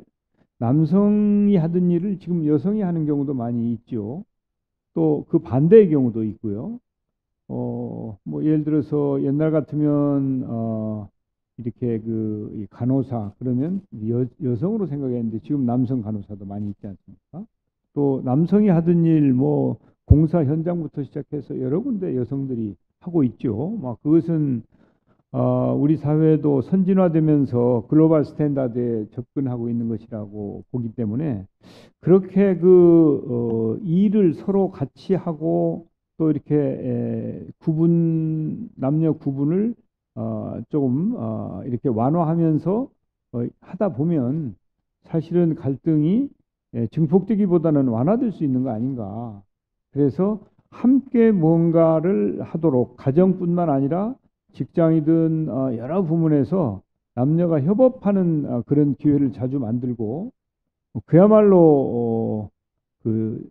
남성이 하던 일을 지금 여성이 하는 경우도 많이 있죠. 또 그 반대의 경우도 있고요. 뭐 예를 들어서 옛날 같으면 이렇게 이 간호사 그러면 여성으로 생각했는데 지금 남성 간호사도 많이 있지 않습니까? 또 남성이 하던 일 뭐 공사 현장부터 시작해서 여러 군데 여성들이 하고 있죠. 막 그것은 우리 사회도 선진화되면서 글로벌 스탠다드에 접근하고 있는 것이라고 보기 때문에 그렇게 일을 서로 같이 하고 또 이렇게 남녀 구분을 조금 이렇게 완화하면서 하다 보면 사실은 갈등이 증폭되기보다는 완화될 수 있는 거 아닌가. 그래서 함께 뭔가를 하도록 가정뿐만 아니라 직장이든 여러 부문에서 남녀가 협업하는 그런 기회를 자주 만들고 그야말로 그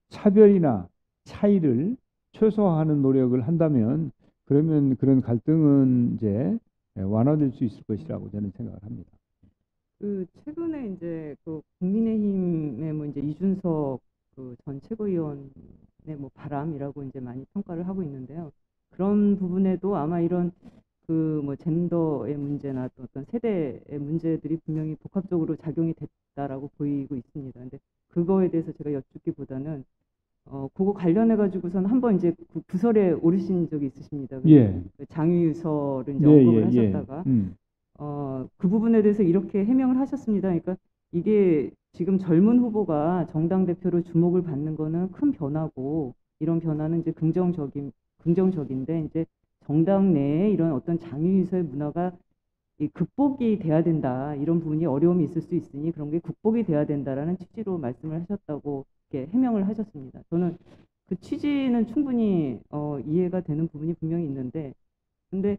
차별이나 차이를 최소화하는 노력을 한다면 그러면 그런 갈등은 이제 완화될 수 있을 것이라고 저는 생각을 합니다. 그 최근에 이제 그 국민의힘의 뭐 이제 이준석 그 전 최고위원의 뭐 바람이라고 이제 많이 평가를 하고 있는데요. 그런 부분에도 아마 이런 그 뭐 젠더의 문제나 또 어떤 세대의 문제들이 분명히 복합적으로 작용이 됐다라고 보이고 있습니다. 근데 그거에 대해서 제가 여쭙기보다는 그거 관련해 가지고선 한번 이제 그 부설에 오르신 적이 있으십니다. 예. 장유서를 이제 예, 언급을 예, 예. 하셨다가 그 부분에 대해서 이렇게 해명을 하셨습니다. 그러니까 이게 지금 젊은 후보가 정당 대표로 주목을 받는 거는 큰 변화고 이런 변화는 이제 긍정적인데 이제 정당 내에 이런 어떤 장유유서의 문화가 극복이 돼야 된다. 이런 부분이 어려움이 있을 수 있으니 그런 게 극복이 돼야 된다라는 취지로 말씀을 하셨다고 이렇게 해명을 하셨습니다. 저는 그 취지는 충분히 이해가 되는 부분이 분명히 있는데 근데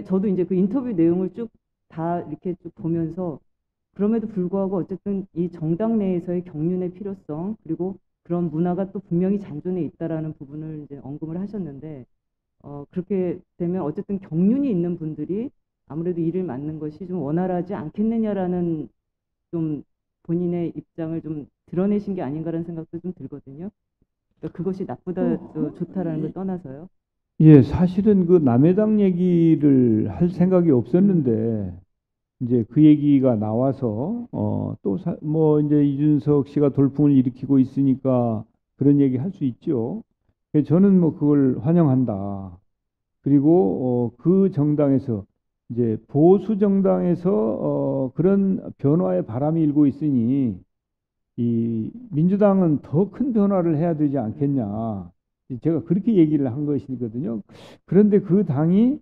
저도 이제 그 인터뷰 내용을 쭉 다 이렇게 쭉 보면서 그럼에도 불구하고 어쨌든 이 정당 내에서의 경륜의 필요성 그리고 그런 문화가 또 분명히 잔존해 있다라는 부분을 이제 언급을 하셨는데 그렇게 되면 어쨌든 경륜이 있는 분들이 아무래도 일을 맡는 것이 좀 원활하지 않겠느냐라는 좀 본인의 입장을 좀 드러내신 게 아닌가라는 생각도 좀 들거든요. 그러니까 그것이 나쁘다 좋다라는 걸 떠나서요. 예, 사실은 그 남의 당 얘기를 할 생각이 없었는데 이제 그 얘기가 나와서 또 뭐 이제 이준석 씨가 돌풍을 일으키고 있으니까 그런 얘기 할 수 있죠. 그래서 저는 뭐 그걸 환영한다. 그리고 그 정당에서 이제 보수 정당에서 그런 변화의 바람이 일고 있으니 이 민주당은 더 큰 변화를 해야 되지 않겠냐. 제가 그렇게 얘기를 한 것이거든요. 그런데 그 당이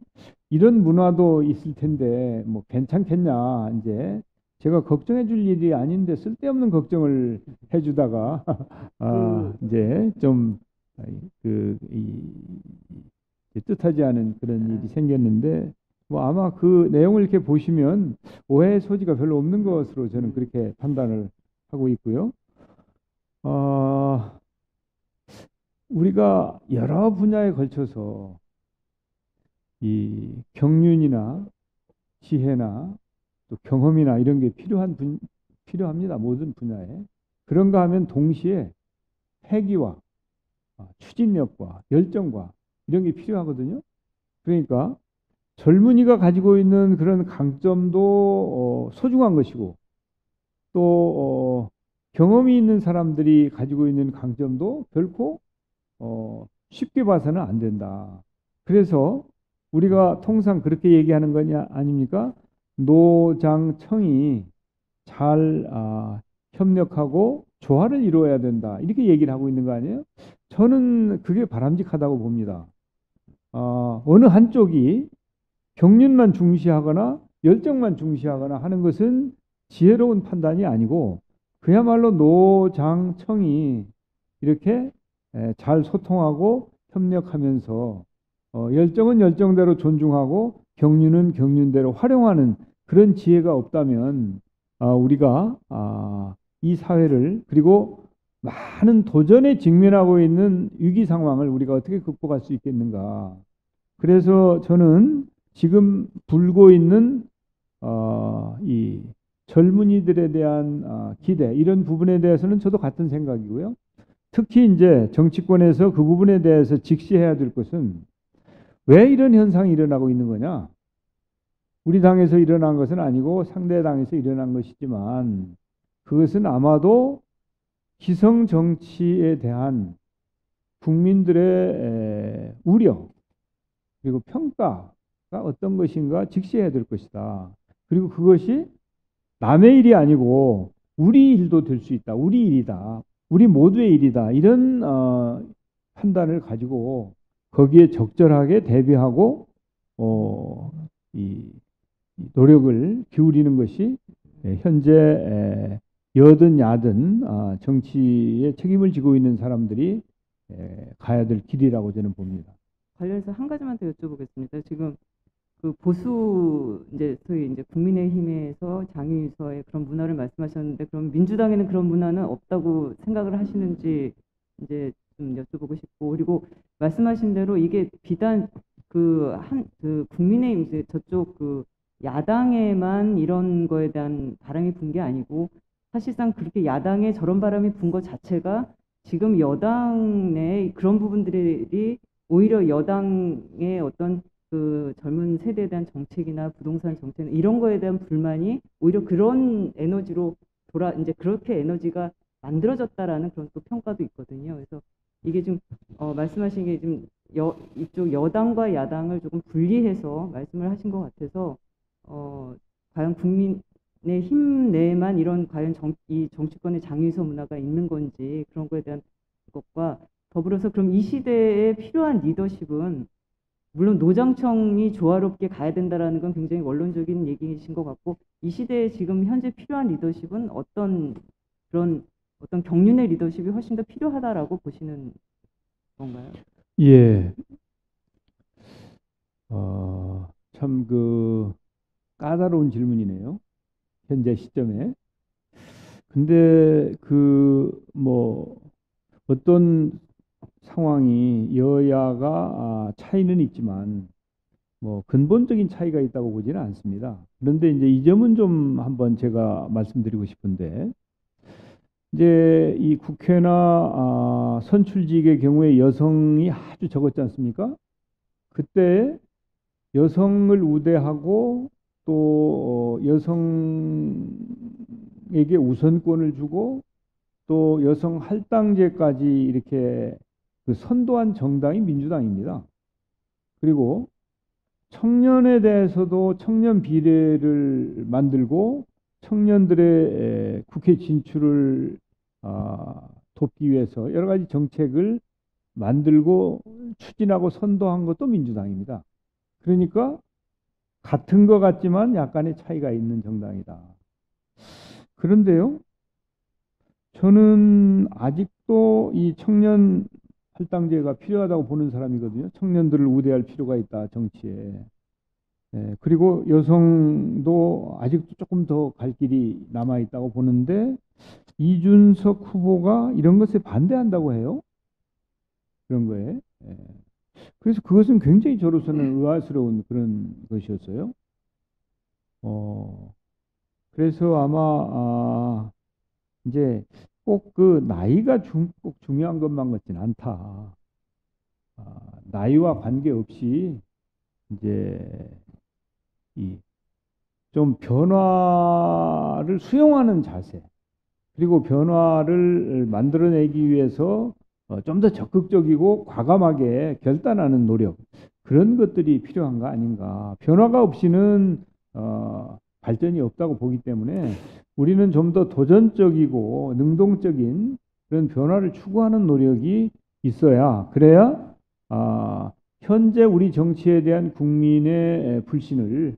이런 문화도 있을 텐데 뭐 괜찮겠냐. 이제 제가 걱정해 줄 일이 아닌데 쓸데없는 걱정을 해주다가 이제 좀 뜻하지 않은 그런 일이 생겼는데 뭐 아마 그 내용을 이렇게 보시면 오해의 소지가 별로 없는 것으로 저는 그렇게 판단을 하고 있고요. 우리가 여러 분야에 걸쳐서 이 경륜이나 지혜나 또 경험이나 이런 게 필요합니다. 모든 분야에. 그런가 하면 동시에 패기와 추진력과 열정과 이런 게 필요하거든요. 그러니까 젊은이가 가지고 있는 그런 강점도 소중한 것이고 또 경험이 있는 사람들이 가지고 있는 강점도 결코 쉽게 봐서는 안 된다. 그래서 우리가 통상 그렇게 얘기하는 거냐 아닙니까? 노장청이 잘 협력하고 조화를 이루어야 된다. 이렇게 얘기를 하고 있는 거 아니에요? 저는 그게 바람직하다고 봅니다. 어느 한쪽이 경륜만 중시하거나 열정만 중시하거나 하는 것은 지혜로운 판단이 아니고 그야말로 노장청이 이렇게 잘 소통하고 협력하면서 열정은 열정대로 존중하고 경륜은 경륜대로 활용하는 그런 지혜가 없다면 우리가 이 사회를 그리고 많은 도전에 직면하고 있는 위기 상황을 우리가 어떻게 극복할 수 있겠는가. 그래서 저는 지금 불고 있는 이 젊은이들에 대한 기대 이런 부분에 대해서는 저도 같은 생각이고요. 특히 이제 정치권에서 그 부분에 대해서 직시해야 될 것은 왜 이런 현상이 일어나고 있는 거냐? 우리 당에서 일어난 것은 아니고 상대 당에서 일어난 것이지만 그것은 아마도 기성 정치에 대한 국민들의 우려 그리고 평가가 어떤 것인가 직시해야 될 것이다. 그리고 그것이 남의 일이 아니고 우리 일도 될 수 있다. 우리 일이다. 우리 모두의 일이다. 이런 판단을 가지고 거기에 적절하게 대비하고 이 노력을 기울이는 것이 현재 여든 야든 정치에 책임을 지고 있는 사람들이 가야 될 길이라고 저는 봅니다. 관련해서 한 가지만 더 여쭤보겠습니다. 지금 그 보수 이제 소위 이제 국민의힘에서 장유서의 그런 문화를 말씀하셨는데 그럼 민주당에는 그런 문화는 없다고 생각을 하시는지 이제 좀 여쭤보고 싶고 그리고 말씀하신 대로 이게 비단 그 국민의힘 이제 저쪽 그 야당에만 이런 거에 대한 바람이 분 게 아니고 사실상 그렇게 야당에 저런 바람이 분 것 자체가 지금 여당 내 그런 부분들이 오히려 여당의 어떤 그 젊은 세대에 대한 정책이나 부동산 정책 이런 거에 대한 불만이 오히려 그런 에너지로 이제 그렇게 에너지가 만들어졌다라는 그런 또 평가도 있거든요. 그래서 이게 좀 말씀하신 게 좀 이쪽 여당과 야당을 조금 분리해서 말씀을 하신 것 같아서 과연 국민의힘 내에만 이런 과연 이 정치권의 장유서 문화가 있는 건지 그런 거에 대한 것과 더불어서 그럼 이 시대에 필요한 리더십은 물론 노장청이 조화롭게 가야 된다라는 건 굉장히 원론적인 얘기이신 것 같고 이 시대에 지금 현재 필요한 리더십은 어떤 경륜의 리더십이 훨씬 더 필요하다라고 보시는 건가요? 예. 참 까다로운 질문이네요. 현재 시점에. 근데 어떤 상황이 여야가 차이는 있지만 근본적인 차이가 있다고 보지는 않습니다. 그런데 이제 이 점은 좀 한번 제가 말씀드리고 싶은데 이제 이 국회나 선출직의 경우에 여성이 아주 적었지 않습니까? 그때 여성을 우대하고 또 또 여성에게 우선권을 주고 또 여성 할당제까지 이렇게 그 선도한 정당이 민주당입니다. 그리고 청년에 대해서도 청년 비례를 만들고 청년들의 국회 진출을 돕기 위해서 여러 가지 정책을 만들고 추진하고 선도한 것도 민주당입니다. 그러니까 같은 것 같지만 약간의 차이가 있는 정당이다. 그런데요, 저는 아직도 이 청년 할당제가 필요하다고 보는 사람이거든요. 청년들을 우대할 필요가 있다, 정치에. 그리고 여성도 아직도 조금 더 갈 길이 남아 있다고 보는데 이준석 후보가 이런 것에 반대한다고 해요. 그런 거에. 그래서 그것은 굉장히 저로서는 의아스러운 그런 것이었어요. 그래서 아마 이제 꼭 그 나이가 꼭 중요한 것만 같지는 않다. 나이와 관계없이 이제 이 좀 변화를 수용하는 자세, 그리고 변화를 만들어내기 위해서 좀 더 적극적이고 과감하게 결단하는 노력, 그런 것들이 필요한 거 아닌가. 변화가 없이는 발전이 없다고 보기 때문에 우리는 좀 더 도전적이고 능동적인 그런 변화를 추구하는 노력이 있어야, 그래야 현재 우리 정치에 대한 국민의 불신을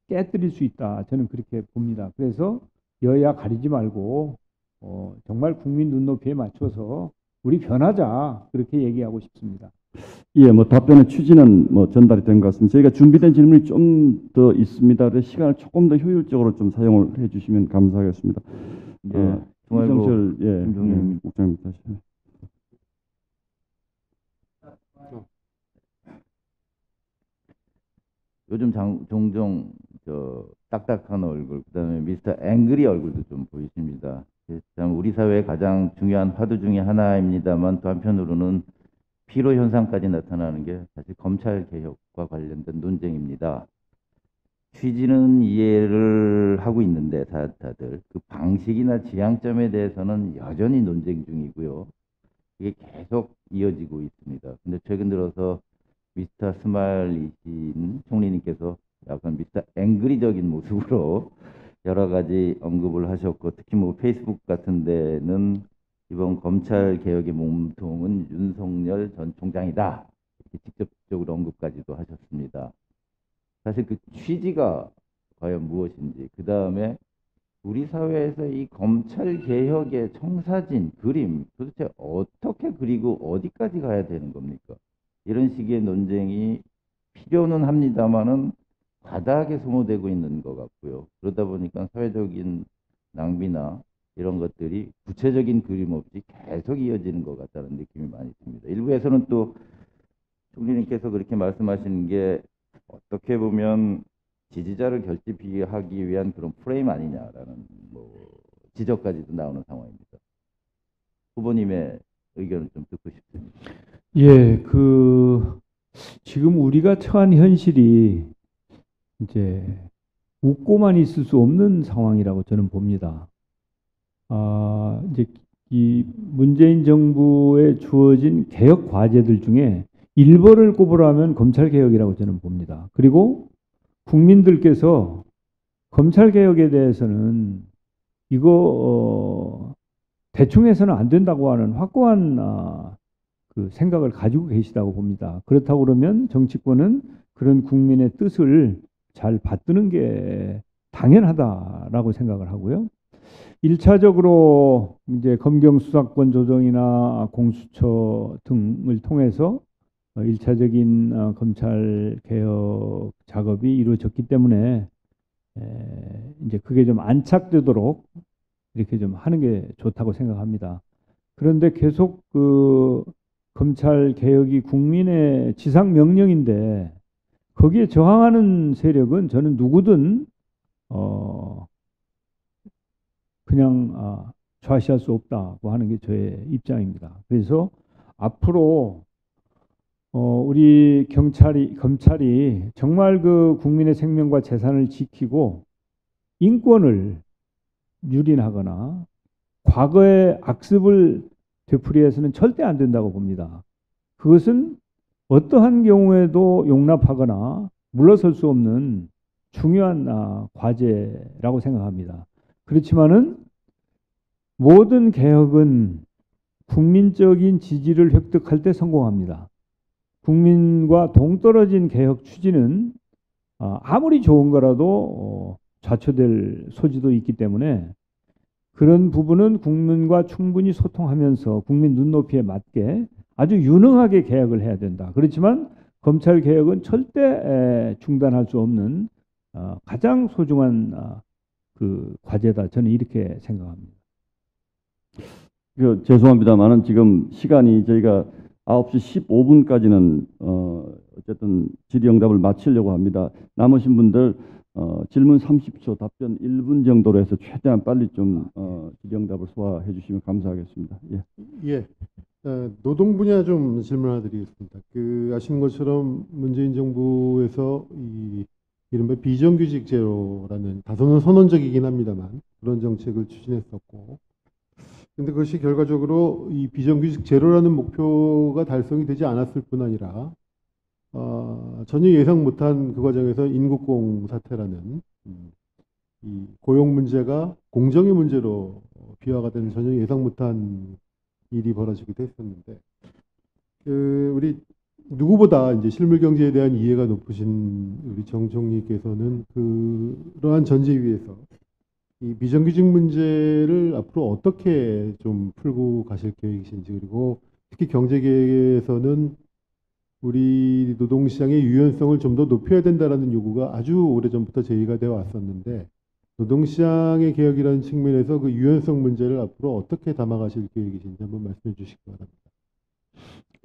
깨뜨릴 수 있다. 저는 그렇게 봅니다. 그래서 여야 가리지 말고 정말 국민 눈높이에 맞춰서 우리 변하자, 그렇게 얘기하고 싶습니다. 예, 뭐 답변의 취지는 뭐 전달이 된 것 같습니다. 저희가 준비된 질문이 좀 더 있습니다. 그래서 시간을 조금 더 효율적으로 좀 사용을 해주시면 감사하겠습니다. 네, 중앙일보 이정철 김종인 국장님 다시. 요즘 종종 딱딱한 얼굴, 그다음에 미스터 앵그리 얼굴도 좀 보이십니다. 참 우리 사회의 가장 중요한 화두 중에 하나입니다만 또 한편으로는 피로 현상까지 나타나는 게 사실 검찰 개혁과 관련된 논쟁입니다. 취지는 이해를 하고 있는데 다들 그 방식이나 지향점에 대해서는 여전히 논쟁 중이고요. 이게 계속 이어지고 있습니다. 근데 최근 들어서 미스터 스마일이신 총리님께서 약간 미스터 앵그리적인 모습으로 여러 가지 언급을 하셨고, 특히 뭐 페이스북 같은 데는 이번 검찰 개혁의 몸통은 윤석열 전 총장이다, 이렇게 직접적으로 언급까지도 하셨습니다. 사실 그 취지가 과연 무엇인지, 그 다음에 우리 사회에서 이 검찰 개혁의 청사진 그림 도대체 어떻게 그리고 어디까지 가야 되는 겁니까? 이런 식의 논쟁이 필요는 합니다만은 과다하게 소모되고 있는 것 같고요. 그러다 보니까 사회적인 낭비나 이런 것들이 구체적인 그림 없이 계속 이어지는 것 같다는 느낌이 많이 듭니다. 일부에서는 또 총리님께서 그렇게 말씀하시는 게 어떻게 보면 지지자를 결집하기 위한 그런 프레임 아니냐라는 뭐 지적까지도 나오는 상황입니다. 후보님의 의견을 좀 듣고 싶습니다. 예, 지금 우리가 처한 현실이 이제 웃고만 있을 수 없는 상황이라고 저는 봅니다. 이제 이 문재인 정부에 주어진 개혁 과제들 중에 1번을 꼽으라면 검찰 개혁이라고 저는 봅니다. 그리고 국민들께서 검찰 개혁에 대해서는 이거 대충 해서는 안 된다고 하는 확고한 그 생각을 가지고 계시다고 봅니다. 그렇다고 그러면 정치권은 그런 국민의 뜻을 잘 받드는 게 당연하다라고 생각을 하고요. 1차적으로 이제 검경 수사권 조정이나 공수처 등을 통해서 1차적인 검찰 개혁 작업이 이루어졌기 때문에 이제 그게 좀 안착되도록 이렇게 좀 하는 게 좋다고 생각합니다. 그런데 계속 그 검찰 개혁이 국민의 지상 명령인데 거기에 저항하는 세력은 저는 누구든 그냥 좌시할 수 없다고 하는 게 저의 입장입니다. 그래서 앞으로 우리 검찰이 정말 그 국민의 생명과 재산을 지키고 인권을 유린하거나 과거의 악습을 되풀이해서는 절대 안 된다고 봅니다. 그것은 어떠한 경우에도 용납하거나 물러설 수 없는 중요한 과제라고 생각합니다. 그렇지만은 모든 개혁은 국민적인 지지를 획득할 때 성공합니다. 국민과 동떨어진 개혁 추진은 아무리 좋은 거라도 좌초될 소지도 있기 때문에 그런 부분은 국민과 충분히 소통하면서 국민 눈높이에 맞게 아주 유능하게 개혁을 해야 된다. 그렇지만 검찰 개혁은 절대 중단할 수 없는 가장 소중한 그 과제다. 저는 이렇게 생각합니다. 죄송합니다만은 지금 시간이 저희가 9시 15분까지는 어쨌든 질의응답을 마치려고 합니다. 남으신 분들 질문 30초, 답변 1분 정도로 해서 최대한 빨리 좀 질의응답을 소화해 주시면 감사하겠습니다. 예. 예. 노동 분야 좀 질문 하나 드리겠습니다. 아시는 것처럼 문재인 정부에서 이른바 비정규직 제로라는 다소는 선언적이긴 합니다만 그런 정책을 추진했었고, 근데 그것이 결과적으로 이 비정규직 제로라는 목표가 달성이 되지 않았을 뿐 아니라 전혀 예상 못한 그 과정에서 인국공 사태라는 이 고용 문제가 공정의 문제로 비화가 되는 전혀 예상 못한 일이 벌어지기도 했었는데, 우리 누구보다 이제 실물 경제에 대한 이해가 높으신 우리 정 총리께서는 그러한 전제 위에서 이 비정규직 문제를 앞으로 어떻게 좀 풀고 가실 계획이신지, 그리고 특히 경제 계획에서는 우리 노동시장의 유연성을 좀 더 높여야 된다라는 요구가 아주 오래전부터 제기가 되어 왔었는데, 노동시장의 개혁이라는 측면에서 그 유연성 문제를 앞으로 어떻게 담아가실 계획이신지 한번 말씀해 주시기 바랍니다.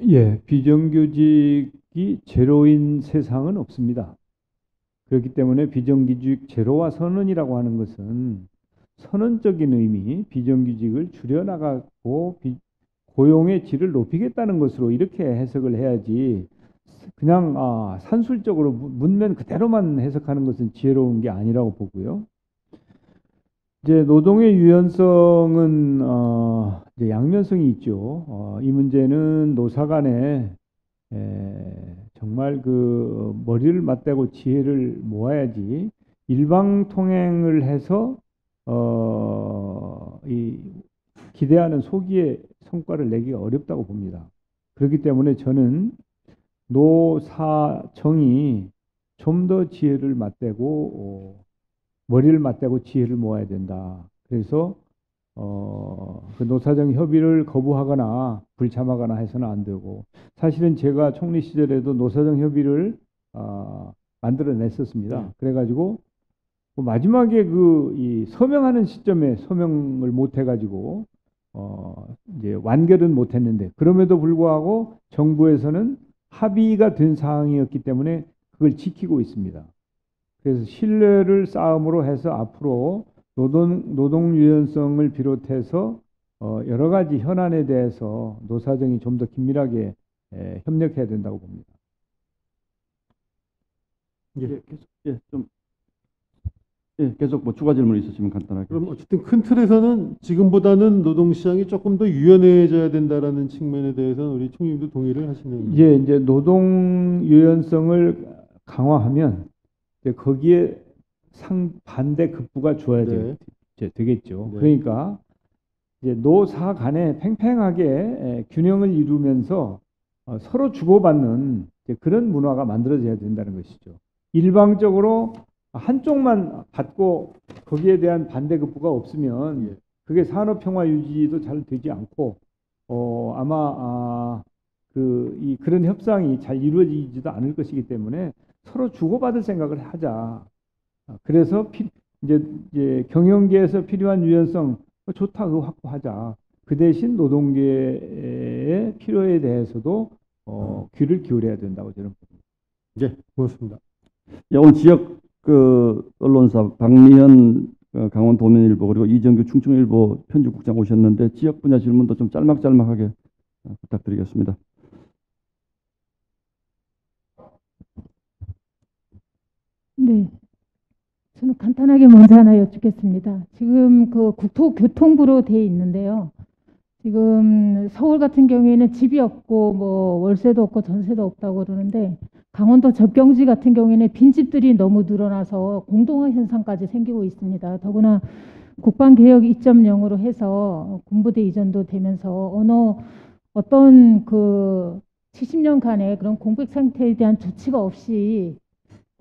예, 비정규직이 제로인 세상은 없습니다. 그렇기 때문에 비정규직 제로와 선언이라고 하는 것은 선언적인 의미, 비정규직을 줄여나가고 고용의 질을 높이겠다는 것으로 이렇게 해석을 해야지, 그냥 산술적으로 문면 그대로만 해석하는 것은 지혜로운 게 아니라고 보고요. 이제 노동의 유연성은 이제 양면성이 있죠. 이 문제는 노사 간에 정말 그 머리를 맞대고 지혜를 모아야지 일방통행을 해서 이 기대하는 소기의 성과를 내기가 어렵다고 봅니다. 그렇기 때문에 저는 노사정이 좀 더 지혜를 맞대고 머리를 맞대고 지혜를 모아야 된다. 그래서 그 노사정 협의를 거부하거나 불참하거나 해서는 안 되고, 사실은 제가 총리 시절에도 노사정 협의를 만들어냈었습니다. 그래가지고 마지막에 이 서명하는 시점에 서명을 못 해가지고 이제 완결은 못했는데, 그럼에도 불구하고 정부에서는 합의가 된 사항이었기 때문에 그걸 지키고 있습니다. 그래서 신뢰를 쌓음으로 해서 앞으로 노동 유연성을 비롯해서 여러 가지 현안에 대해서 노사정이 좀 더 긴밀하게 협력해야 된다고 봅니다. 계속 뭐 추가 질문 있으시면 간단하게. 그럼 어쨌든 큰 틀에서는 지금보다는 노동시장이 조금 더 유연해져야 된다라는 측면에 대해서는 우리 총리님도 동의를 하시는. 예, 이제 노동 유연성을 강화하면 이제 거기에 반대 급부가 줘야 되겠죠. 네. 그러니까 이제 노사 간에 팽팽하게 균형을 이루면서 서로 주고받는 이제 그런 문화가 만들어져야 된다는 것이죠. 일방적으로 한쪽만 받고 거기에 대한 반대급부가 없으면 그게 산업평화 유지도 잘 되지 않고 아마 그런 협상이 잘 이루어지지도 않을 것이기 때문에 서로 주고받을 생각을 하자. 그래서 이제 경영계에서 필요한 유연성 좋다, 그거 확보하자. 그 대신 노동계의 필요에 대해서도 귀를 기울여야 된다고 저는 봅니다. 네, 고맙습니다. 예, 오늘 지역 언론사 박미현 강원 도민일보 그리고 이정규 충청일보 편집국장 오셨는데 지역 분야 질문도 좀 짤막짤막하게 부탁드리겠습니다. 네. 저는 간단하게 먼저 하나 여쭙겠습니다. 지금 그 국토교통부로 돼 있는데요. 지금 서울 같은 경우에는 집이 없고 뭐 월세도 없고 전세도 없다고 그러는데 강원도 접경지 같은 경우에는 빈집들이 너무 늘어나서 공동화 현상까지 생기고 있습니다. 더구나 국방개혁 2.0으로 해서 군부대 이전도 되면서 어떤 그 70년간의 그런 공백 상태에 대한 조치가 없이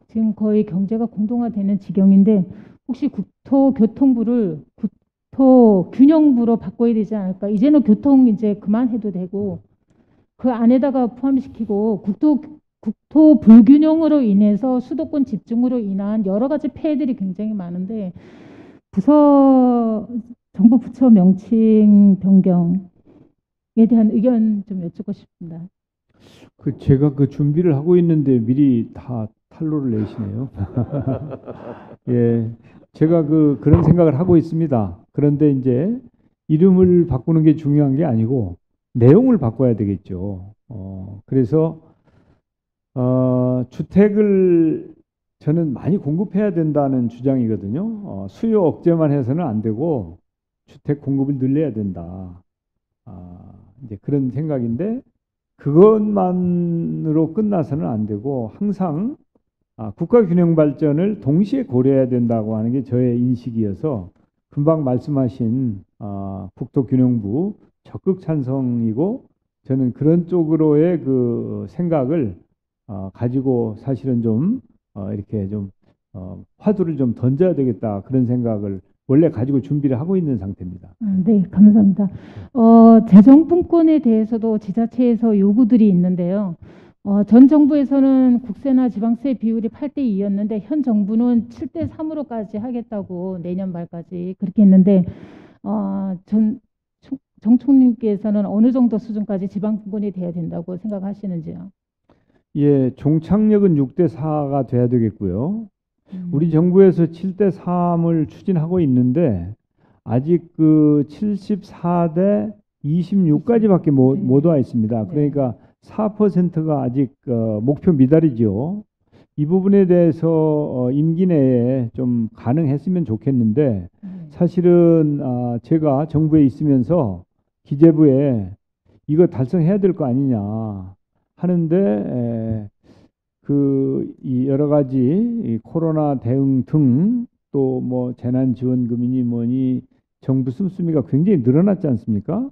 지금 거의 경제가 공동화되는 지경인데 혹시 국토교통부를 국토균형부로 바꿔야 되지 않을까? 이제는 교통 이제 그만해도 되고 그 안에다가 포함시키고 국토 불균형으로 인해서 수도권 집중으로 인한 여러 가지 폐해들이 굉장히 많은데 정부 부처 명칭 변경에 대한 의견 좀 여쭙고 싶습니다. 제가 그 준비를 하고 있는데 미리 다 탄로를 내시네요. 예, 제가 그런 생각을 하고 있습니다. 그런데 이제 이름을 바꾸는 게 중요한 게 아니고 내용을 바꿔야 되겠죠. 그래서 주택을 저는 많이 공급해야 된다는 주장이거든요. 수요 억제만 해서는 안 되고 주택 공급을 늘려야 된다. 이제 그런 생각인데 그것만으로 끝나서는 안 되고 항상 국가 균형 발전을 동시에 고려해야 된다고 하는 게 저의 인식이어서 금방 말씀하신 국토균형부 적극 찬성이고 저는 그런 쪽으로의 그 생각을 가지고 사실은 좀 이렇게 좀 화두를 좀 던져야 되겠다 그런 생각을 원래 가지고 준비를 하고 있는 상태입니다. 네, 감사합니다. 재정분권에 대해서도 지자체에서 요구들이 있는데요. 전 정부에서는 국세나 지방세 비율이 8대2였는데 현 정부는 7대3으로까지 하겠다고 내년 말까지 그렇게 했는데 정 총리께서는 어느 정도 수준까지 지방분권이 돼야 된다고 생각하시는지요? 예, 종착역은 6대4가 돼야 되겠고요. 우리 정부에서 7대3을 추진하고 있는데 아직 그 74대 26까지밖에 못 와 있습니다. 그러니까 4%가 아직 목표 미달이죠. 이 부분에 대해서 임기 내에 좀 가능했으면 좋겠는데 사실은 제가 정부에 있으면서 기재부에 이거 달성해야 될 거 아니냐 하는데 이 여러 가지 이 코로나 대응 등 또 뭐 재난지원금이니 뭐니 정부 씀씀이가 굉장히 늘어났지 않습니까?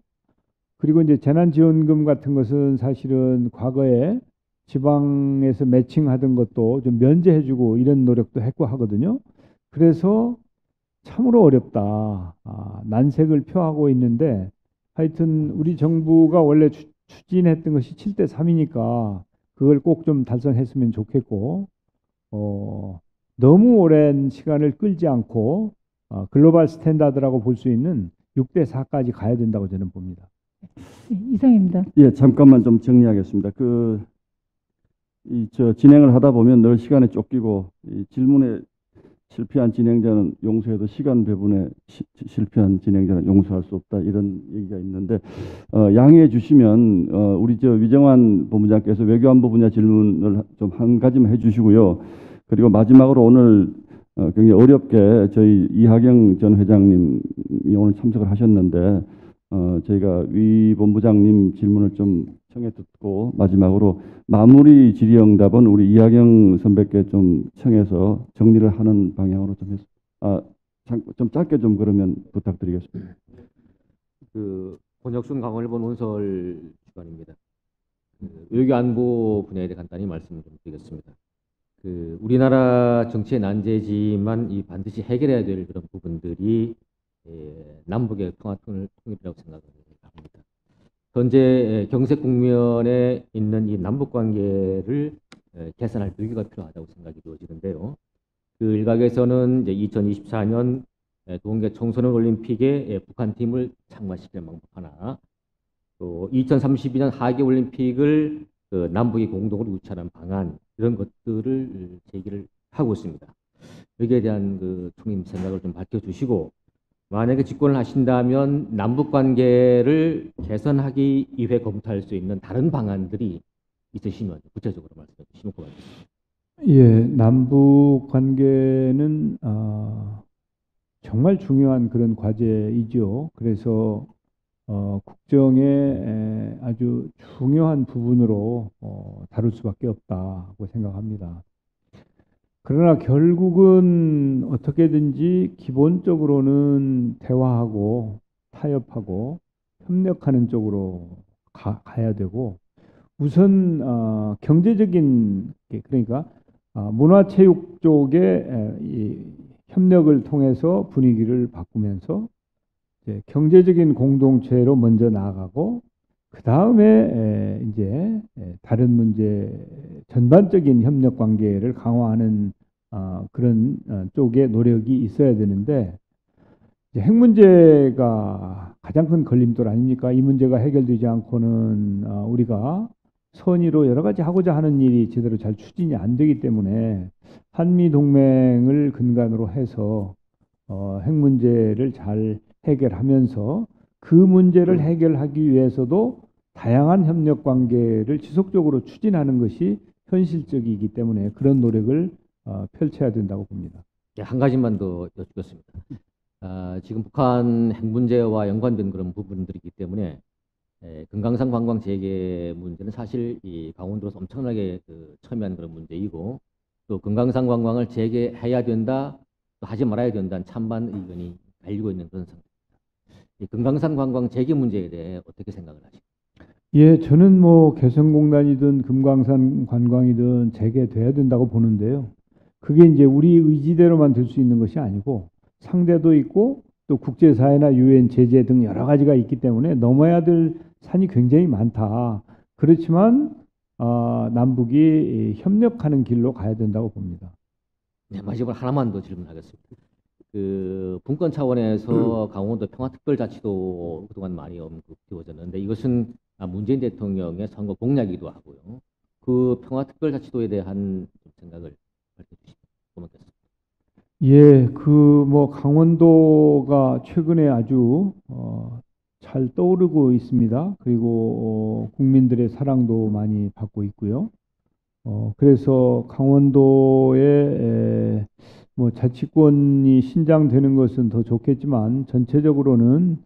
그리고 이제 재난지원금 같은 것은 사실은 과거에 지방에서 매칭하던 것도 좀 면제해주고 이런 노력도 했고 하거든요. 그래서 참으로 어렵다. 난색을 표하고 있는데 하여튼 우리 정부가 원래 추진했던 것이 7대3이니까 그걸 꼭 좀 달성했으면 좋겠고 너무 오랜 시간을 끌지 않고 글로벌 스탠다드라고 볼 수 있는 6대4까지 가야 된다고 저는 봅니다. 네, 이상입니다. 예, 잠깐만 좀 정리하겠습니다. 진행을 하다 보면 늘 시간에 쫓기고 이 질문에 실패한 진행자는 용서해도 시간 배분에 실패한 진행자는 용서할 수 없다 이런 얘기가 있는데 양해해 주시면 우리 위정환 본부장께서 외교안보 분야 질문을 좀 한 가지만 해주시고요. 그리고 마지막으로 오늘 굉장히 어렵게 저희 이하경 전 회장님이 오늘 참석을 하셨는데 저희가 위 본부장님 질문을 좀 청해 듣고 마지막으로 마무리 질의응답은 우리 이하경 선배께 좀 청해서 정리를 하는 방향으로 좀 해서 좀 짧게 좀 그러면 부탁드리겠습니다. 권혁순 강원일본 논설 주관입니다. 외교안보 분야에 대해 간단히 말씀을 좀 드리겠습니다. 우리나라 정치의 난제지만 반드시 해결해야 될 그런 부분들이 남북의 통일이라고 생각을 합니다. 현재 경색 국면에 있는 이 남북 관계를 개선할 노기가 필요하다고 생각이 되어지는데요. 일각에서는 이제 2024년 동계 청소년 올림픽에 북한 팀을 참가시키는 방법 하나, 또 2032년 하계 올림픽을 남북이 공동으로 유치하는 방안 이런 것들을 제기를 하고 있습니다. 여기에 대한 총님 생각을 좀 밝혀주시고 만약에 집권을 하신다면 남북 관계를 개선하기 위해 검토할 수 있는 다른 방안들이 있으시면 구체적으로 말씀해 주시면 고맙겠습니다. 예, 남북 관계는 정말 중요한 그런 과제이죠. 그래서 국정의 아주 중요한 부분으로 다룰 수밖에 없다고 생각합니다. 그러나 결국은 어떻게든지 기본적으로는 대화하고 타협하고 협력하는 쪽으로 가야 되고, 우선 경제적인 그러니까 문화체육 쪽에 이 협력을 통해서 분위기를 바꾸면서 이제 경제적인 공동체로 먼저 나아가고, 그 다음에 이제 다른 문제, 전반적인 협력 관계를 강화하는 그런 쪽에 노력이 있어야 되는데, 이제 핵 문제가 가장 큰 걸림돌 아닙니까? 이 문제가 해결되지 않고는 우리가 선의로 여러 가지 하고자 하는 일이 제대로 잘 추진이 안 되기 때문에, 한미 동맹을 근간으로 해서 핵 문제를 잘 해결하면서 그 문제를 해결하기 위해서도 다양한 협력 관계를 지속적으로 추진하는 것이 현실적이기 때문에 그런 노력을 펼쳐야 된다고 봅니다. 예, 한 가지만 더 여쭙겠습니다. 지금 북한 핵 문제와 연관된 그런 부분들이기 때문에 금강산 관광 재개 문제는 사실 이 강원도에서 엄청나게 첨예한 그런 문제이고, 또 금강산 관광을 재개해야 된다, 또 하지 말아야 된다는 찬반 의견이 갈리고 있는 그런 상태입니다. 이 금강산 관광 재개 문제에 대해 어떻게 생각을 하십니까? 예, 저는 뭐 개성공단이든 금강산 관광이든 재개돼야 된다고 보는데요. 그게 이제 우리 의지대로만 될 수 있는 것이 아니고 상대도 있고 또 국제사회나 유엔 제재 등 여러 가지가 있기 때문에 넘어야 될 산이 굉장히 많다. 그렇지만 남북이 협력하는 길로 가야 된다고 봅니다. 네, 마지막으로 하나만 더 질문하겠습니다. 분권 차원에서 강원도 평화특별자치도 그동안 많이 언급되어졌는데, 이것은 문재인 대통령의 선거 공약이기도 하고요. 그 평화특별자치도에 대한 생각을 밝혀주시면 고맙겠습니다. 예, 뭐 강원도가 최근에 아주 잘 떠오르고 있습니다. 그리고 국민들의 사랑도 많이 받고 있고요. 그래서 강원도에 뭐 자치권이 신장되는 것은 더 좋겠지만, 전체적으로는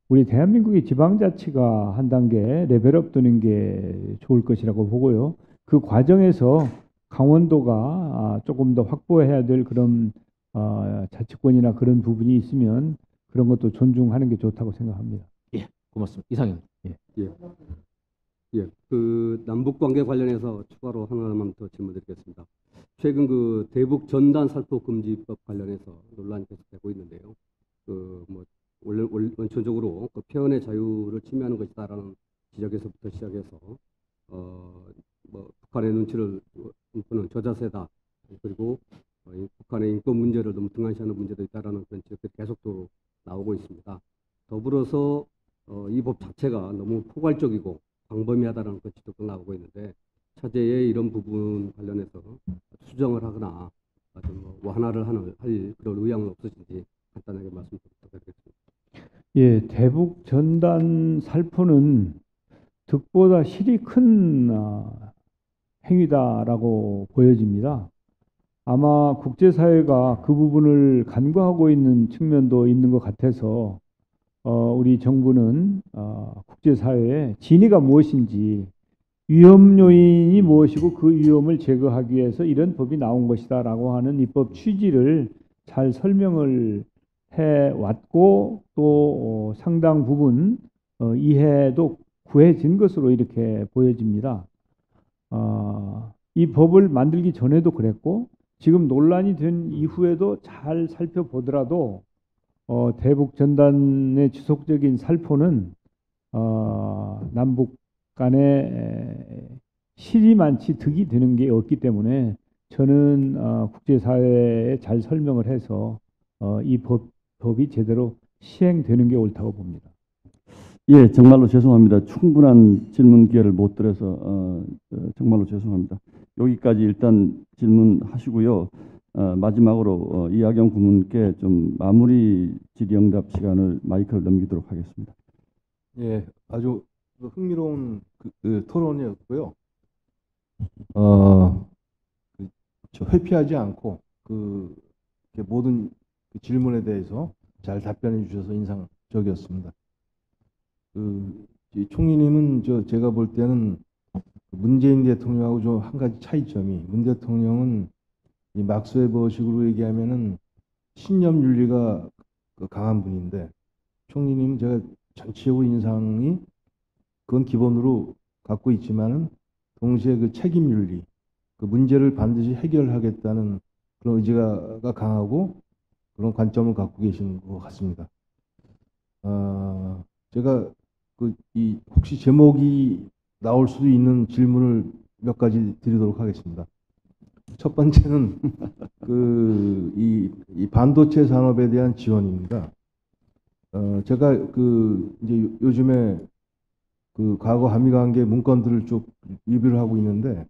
우리 대한민국의 지방자치가 한 단계 레벨업 되는 게 좋을 것이라고 보고요. 그 과정에서 강원도가 조금 더 확보해야 될 그런 자치권이나 그런 부분이 있으면 그런 것도 존중하는 게 좋다고 생각합니다. 예, 고맙습니다. 이상입니다. 예, 그 남북 관계 관련해서 추가로 하나만 더 질문드리겠습니다. 최근 그 대북 전단 살포 금지법 관련해서 논란이 계속되고 있는데요. 뭐 원천적으로 그 표현의 자유를 침해하는 것이다라는 지적에서부터 시작해서 뭐 북한의 눈치를 보는 저자세다, 그리고 북한의 인권 문제를 너무 등한시하는 문제도 있다라는 그런 지적들이 계속적으로 나오고 있습니다. 더불어서 이 법 자체가 너무 포괄적이고 광범위하다는 그 지적도 나오고 있는데, 차제의 이런 부분 관련해서 수정을 하거나 좀 완화를 할 그런 의향은 없으신지 간단하게 말씀 좀 부탁드리겠습니다. 예, 대북 전단 살포는 득보다 실이 큰 행위다라고 보여집니다. 아마 국제사회가 그 부분을 간과하고 있는 측면도 있는 것 같아서 우리 정부는 국제사회에 진위가 무엇인지, 위험 요인이 무엇이고 그 위험을 제거하기 위해서 이런 법이 나온 것이다라고 하는 입법 취지를 잘 설명을 해왔고, 또 상당 부분 이해도 구해진 것으로 이렇게 보여집니다. 이 법을 만들기 전에도 그랬고 지금 논란이 된 이후에도 잘 살펴보더라도 대북 전단의 지속적인 살포는 남북 간에 실이 많지 득이 되는 게 없기 때문에, 저는 국제사회에 잘 설명을 해서 이 법이 제대로 시행되는 게 옳다고 봅니다. 예, 정말로 죄송합니다. 충분한 질문 기회를 못 드려서 정말로 죄송합니다. 여기까지 일단 질문하시고요. 마지막으로 이하경 부문께 좀 마무리 질의응답 시간을 마이크를 넘기도록 하겠습니다. 예, 아주 흥미로운 토론이었고요. 회피하지 않고 이렇게 모든 그 질문에 대해서 잘 답변해 주셔서 인상적이었습니다. 이 총리님은 제가 볼 때는 문재인 대통령하고 좀 한 가지 차이점이, 문 대통령은 이 막스웨버식으로 얘기하면은 신념 윤리가 강한 분인데, 총리님은 제가 전체적으로 인상이 그건 기본으로 갖고 있지만은 동시에 그 책임 윤리, 그 문제를 반드시 해결하겠다는 그런 의지가 강하고 그런 관점을 갖고 계신 것 같습니다. 제가 혹시 제목이 나올 수도 있는 질문을 몇 가지 드리도록 하겠습니다. 첫 번째는 이 반도체 산업에 대한 지원입니다. 제가 이제 요즘에 과거 한미 관계 문건들을 쭉 리뷰를 하고 있는데,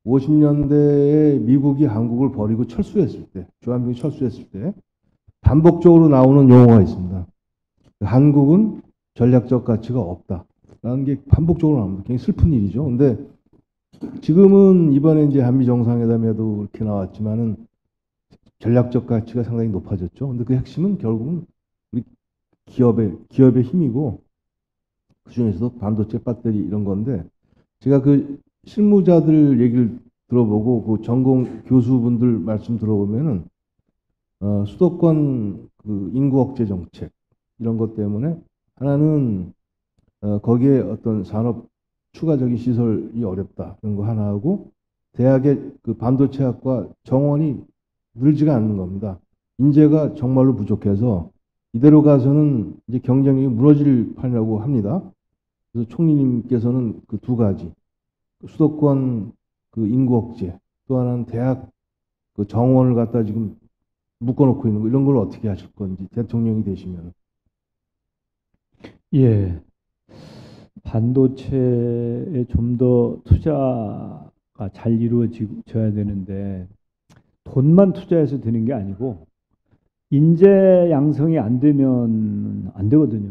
50년대에 미국이 한국을 버리고 철수했을 때, 주한미군이 철수했을 때 반복적으로 나오는 용어가 있습니다. 한국은 전략적 가치가 없다라는 게 반복적으로 나옵니다. 굉장히 슬픈 일이죠. 근데 지금은 이번에 이제 한미 정상회담에도 그렇게 나왔지만은 전략적 가치가 상당히 높아졌죠. 근데 그 핵심은 결국은 우리 기업의 힘이고, 그 중에서도 반도체 배터리 이런 건데, 제가 실무자들 얘기를 들어보고 그 전공 교수분들 말씀 들어보면은 수도권 인구 억제 정책 이런 것 때문에 하나는 거기에 어떤 산업 추가적인 시설이 어렵다 이런 거 하나 하고, 대학의 반도체학과 정원이 늘지가 않는 겁니다. 인재가 정말로 부족해서 이대로 가서는 이제 경쟁력이 무너질 판이라고 합니다. 그래서 총리님께서는 그 두 가지, 수도권 인구 억제, 또 하나는 대학 정원을 갖다 지금 묶어놓고 있는 거, 이런 걸 어떻게 하실 건지, 대통령이 되시면. 예, 반도체에 좀 더 투자가 잘 이루어져야 되는데, 돈만 투자해서 되는 게 아니고 인재 양성이 안 되면 안 되거든요.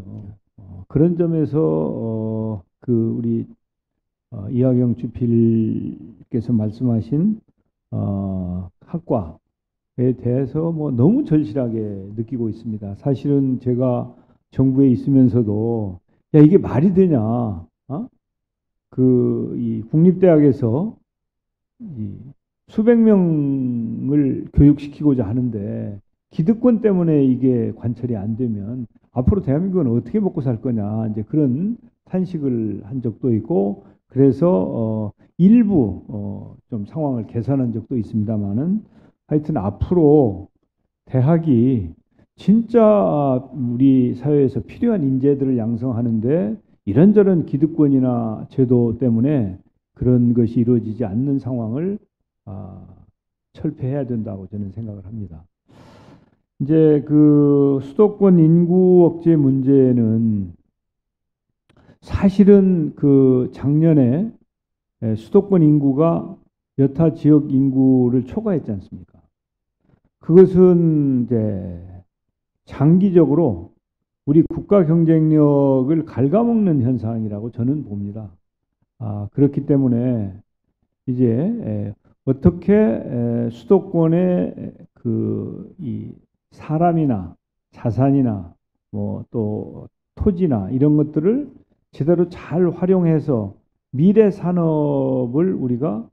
그런 점에서 우리 이하경 주필께서 말씀하신 학과에 대해서 너무 절실하게 느끼고 있습니다. 사실은 제가 정부에 있으면서도 야, 이게 말이 되냐? 이 국립대학에서 수백 명을 교육시키고자 하는데 기득권 때문에 이게 관철이 안 되면 앞으로 대한민국은 어떻게 먹고 살 거냐, 이제 그런 탄식을 한 적도 있고, 그래서 일부 좀 상황을 개선한 적도 있습니다만은, 하여튼 앞으로 대학이 진짜 우리 사회에서 필요한 인재들을 양성하는데 이런저런 기득권이나 제도 때문에 그런 것이 이루어지지 않는 상황을 철폐해야 된다고 저는 생각을 합니다. 이제 수도권 인구 억제 문제는 사실은 작년에 수도권 인구가 여타 지역 인구를 초과했지 않습니까? 그것은 이제 장기적으로 우리 국가 경쟁력을 ဃ갉아먹는 현상이라고 저는 봅니다. 그렇기 때문에 이제 어떻게 수도권의 이 사람이나 자산이나 또 토지나 이런 것들을 제대로 잘 활용해서 미래 산업을 우리가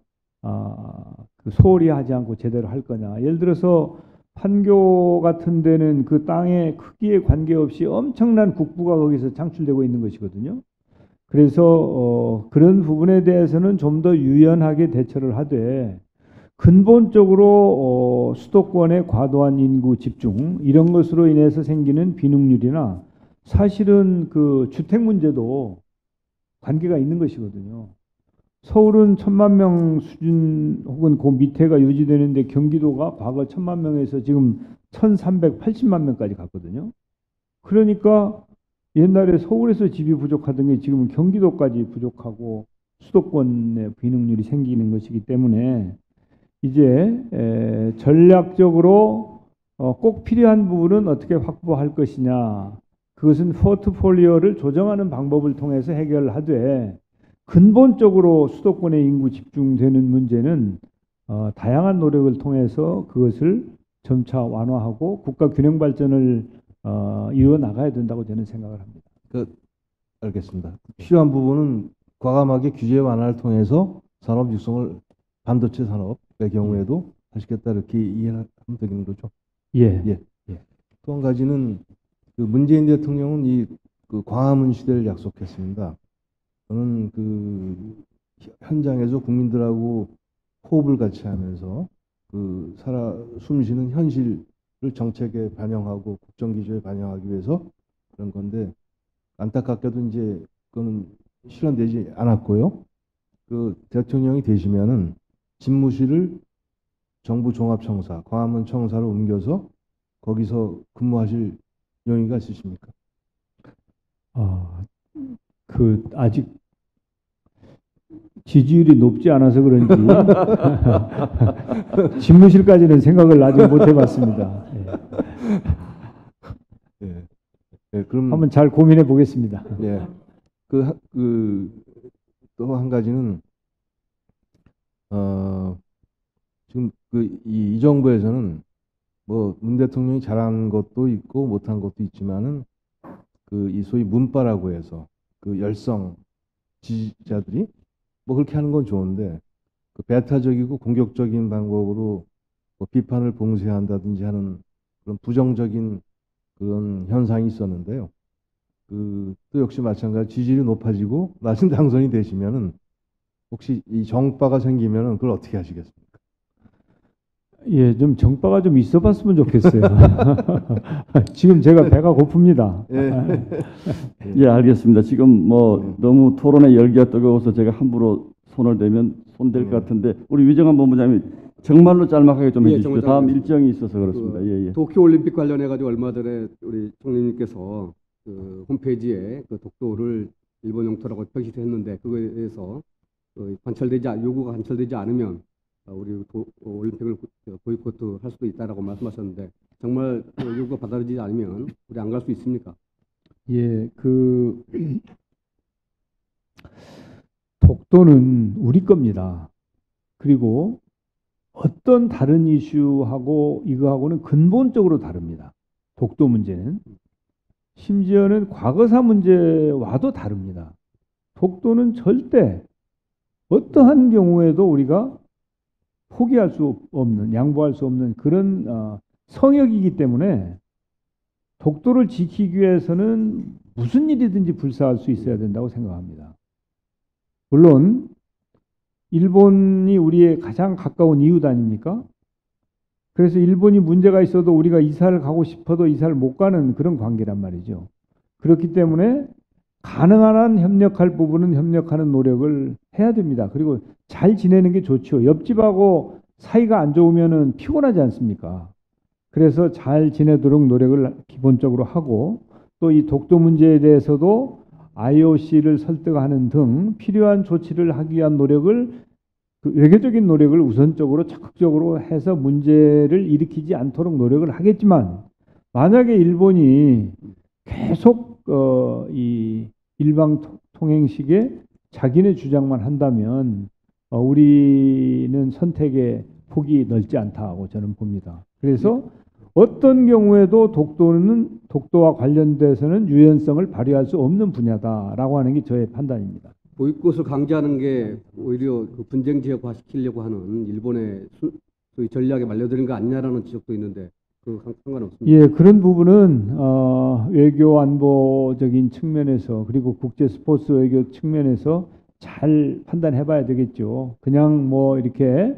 소홀히 하지 않고 제대로 할 거냐. 예를 들어서 판교 같은 데는 그 땅의 크기에 관계없이 엄청난 국부가 거기서 창출되고 있는 것이거든요. 그래서 그런 부분에 대해서는 좀 더 유연하게 대처를 하되, 근본적으로 수도권의 과도한 인구 집중 이런 것으로 인해서 생기는 빈익률이나 사실은 주택 문제도 관계가 있는 것이거든요. 서울은 1000만 명 수준 혹은 그 밑에가 유지되는데 경기도가 과거 1000만 명에서 지금 1380만 명까지 갔거든요. 그러니까 옛날에 서울에서 집이 부족하던 게 지금은 경기도까지 부족하고 수도권의 빈익률이 생기는 것이기 때문에 이제 전략적으로 꼭 필요한 부분은 어떻게 확보할 것이냐, 그것은 포트폴리오를 조정하는 방법을 통해서 해결하되, 근본적으로 수도권의 인구 집중되는 문제는 다양한 노력을 통해서 그것을 점차 완화하고 국가 균형 발전을 이루어 나가야 된다고 저는 생각을 합니다. 알겠습니다. 필요한 부분은 과감하게 규제 완화를 통해서 산업 육성을 반도체 산업의 경우에도 하시겠다 이렇게 이해하면 되는 거죠. 예. 또 한 가지는 그 문재인 대통령은 그 광화문 시대를 약속했습니다. 저는 그 현장에서 국민들하고 호흡을 같이 하면서 그 숨쉬는 현실을 정책에 반영하고 국정기조에 반영하기 위해서 그런 건데 안타깝게도 이제 그거는 실현되지 않았고요. 그 대통령이 되시면은 집무실을 정부 종합청사, 광화문 청사로 옮겨서 거기서 근무하실 용의가 있으십니까? 그 아직 지지율이 높지 않아서 그런지 집무실까지는 생각을 아직 못 해봤습니다. 그럼 한번 잘 고민해 보겠습니다. 예. 또 한 가지는 지금 이 정부에서는 뭐 문 대통령이 잘한 것도 있고 못한 것도 있지만은 이 소위 문바라고 해서 그 열성 지지자들이 뭐 그렇게 하는 건 좋은데 그 배타적이고 공격적인 방법으로 뭐 비판을 봉쇄한다든지 하는 그런 부정적인 그런 현상이 있었는데요. 또 역시 마찬가지 지지율이 높아지고 나중 당선이 되시면은 혹시 이 정파가 생기면은 그걸 어떻게 하시겠습니까? 예, 좀 정파가 좀 있어봤으면 좋겠어요. 지금 제가 배가 고픕니다. 예, 알겠습니다. 지금 뭐 너무 토론의 열기가 뜨거워서 제가 함부로 손을 대면 손댈 것 같은데 우리 위정한 본부장님이 정말로 짤막하게 좀 해주십시오. 다음 일정이 있어서 그렇습니다. 예. 도쿄올림픽 관련해 가지고 얼마 전에 우리 총리님께서 그 홈페이지에 그 독도를 일본 영토라고 표시를 했는데 그거에 대해서 요구가 관철되지 않으면 우리 올림픽을 보이콧 할 수도 있다라고 말씀하셨는데 정말 그 요구가 받아들이지 않으면 우리 안 갈 수 있습니까? 예, 독도는 우리 겁니다. 그리고 어떤 다른 이슈하고 이거하고는 근본적으로 다릅니다. 독도 문제는. 심지어는 과거사 문제와도 다릅니다. 독도는 절대 어떠한 경우에도 우리가 포기할 수 없는, 양보할 수 없는 그런 성역이기 때문에 독도를 지키기 위해서는 무슨 일이든지 불사할 수 있어야 된다고 생각합니다. 물론 일본이 우리의 가장 가까운 이웃 아닙니까? 그래서 일본이 문제가 있어도 우리가 이사를 가고 싶어도 이사를 못 가는 그런 관계란 말이죠. 그렇기 때문에 가능한 한 협력할 부분은 협력하는 노력을 해야 됩니다. 그리고 잘 지내는 게 좋죠. 옆집하고 사이가 안 좋으면은 피곤하지 않습니까? 그래서 잘 지내도록 노력을 기본적으로 하고 또 이 독도 문제에 대해서도 IOC를 설득하는 등 필요한 조치를 하기 위한 노력을 외교적인 노력을 우선적으로 적극적으로 해서 문제를 일으키지 않도록 노력을 하겠지만 만약에 일본이 계속 이 일방 통행식에 자기네 주장만 한다면 우리는 선택의 폭이 넓지 않다고 저는 봅니다. 그래서 어떤 경우에도 독도와 관련돼서는 유연성을 발휘할 수 없는 분야다라고 하는 게 저의 판단입니다. 보이콧을 강제하는 게 오히려 그 분쟁 지역화 시키려고 하는 일본의 소위 전략에 말려드는 거 아니냐라는 지적도 있는데 그 상관없습니다. 예, 그런 부분은 외교 안보적인 측면에서 그리고 국제 스포츠 외교 측면에서 잘 판단해봐야 되겠죠. 그냥 뭐 이렇게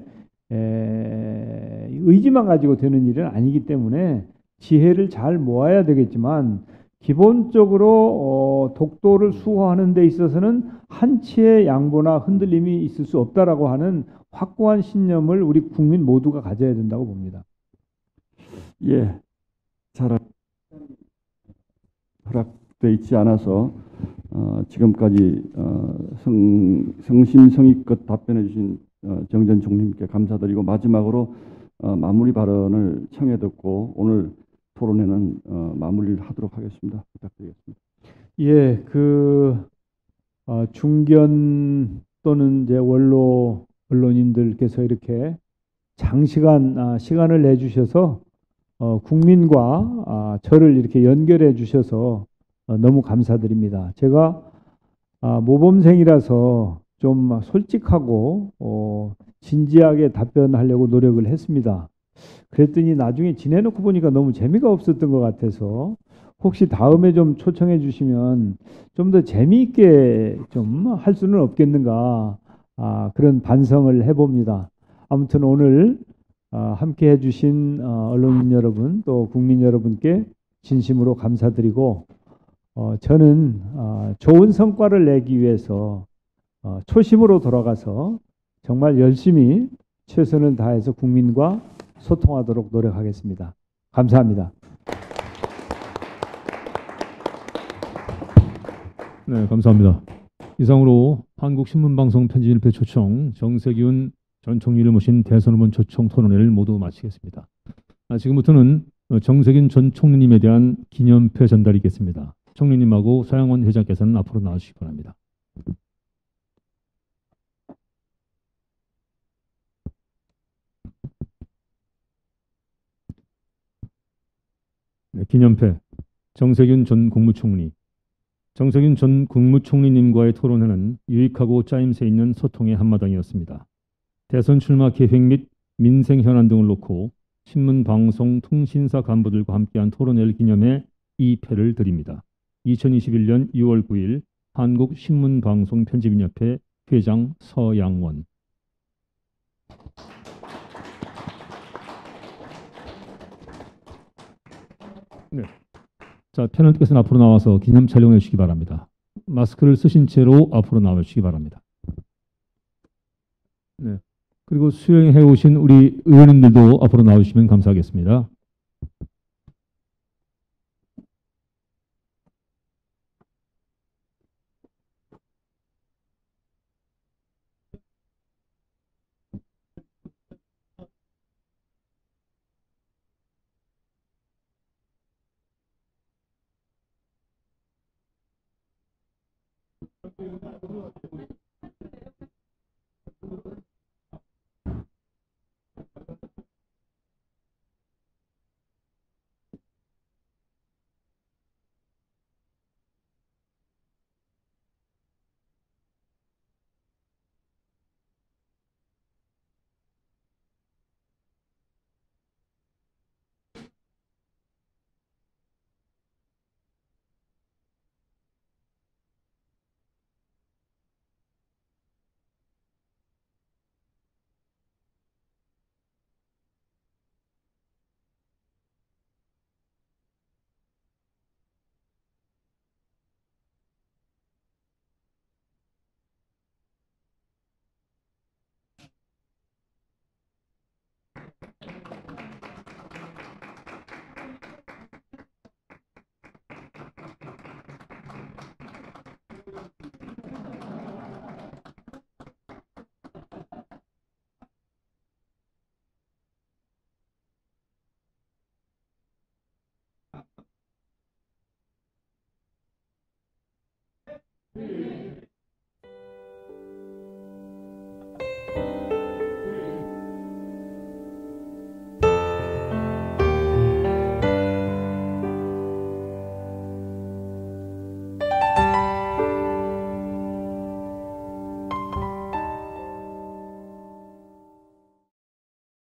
의지만 가지고 되는 일은 아니기 때문에 지혜를 잘 모아야 되겠지만 기본적으로 독도를 수호하는 데 있어서는 한치의 양보나 흔들림이 있을 수 없다라고 하는 확고한 신념을 우리 국민 모두가 가져야 된다고 봅니다. 예, 잘 허락돼 있지 않아서 지금까지 성심성의껏 답변해 주신 정 전 총리님께 감사드리고 마지막으로 마무리 발언을 청해 듣고 오늘 토론회는 마무리를 하도록 하겠습니다. 부탁드리겠습니다. 예, 중견 또는 이제 원로 언론인들께서 이렇게 장시간 시간을 내주셔서 국민과 저를 이렇게 연결해 주셔서 너무 감사드립니다. 제가 모범생이라서 좀 솔직하고 진지하게 답변하려고 노력을 했습니다. 그랬더니 나중에 지내놓고 보니까 너무 재미가 없었던 것 같아서 혹시 다음에 좀 초청해 주시면 좀 더 재미있게 좀 할 수는 없겠는가 그런 반성을 해봅니다. 아무튼 오늘 함께 해주신 언론인 여러분 또 국민 여러분께 진심으로 감사드리고 저는 좋은 성과를 내기 위해서 초심으로 돌아가서 정말 열심히 최선을 다해서 국민과 소통하도록 노력하겠습니다. 감사합니다. 네, 감사합니다. 이상으로 한국신문방송 편집일패 초청 정세균 전 총리를 모신 대선 후보 초청 토론회를 모두 마치겠습니다. 지금부터는 정세균 전 총리님에 대한 기념패 전달이 있겠습니다. 총리님하고 서양원 회장께서는 앞으로 나와주시기 바랍니다. 네, 기념패 정세균 전 국무총리. 정세균 전 국무총리님과의 토론회는 유익하고 짜임새 있는 소통의 한마당이었습니다. 대선 출마 계획 및 민생 현안 등을 놓고 신문, 방송, 통신사 간부들과 함께한 토론회를 기념해 이 패를 드립니다. 2021년 6월 9일 한국신문방송편집인협회 회장 서양원. 네. 자, 패널께서는 앞으로 나와서 기념 촬영해 주시기 바랍니다. 마스크를 쓰신 채로 앞으로 나와 주시기 바랍니다. 네. 그리고 수행해 오신 우리 의원님들도 앞으로 나와주시면 감사하겠습니다.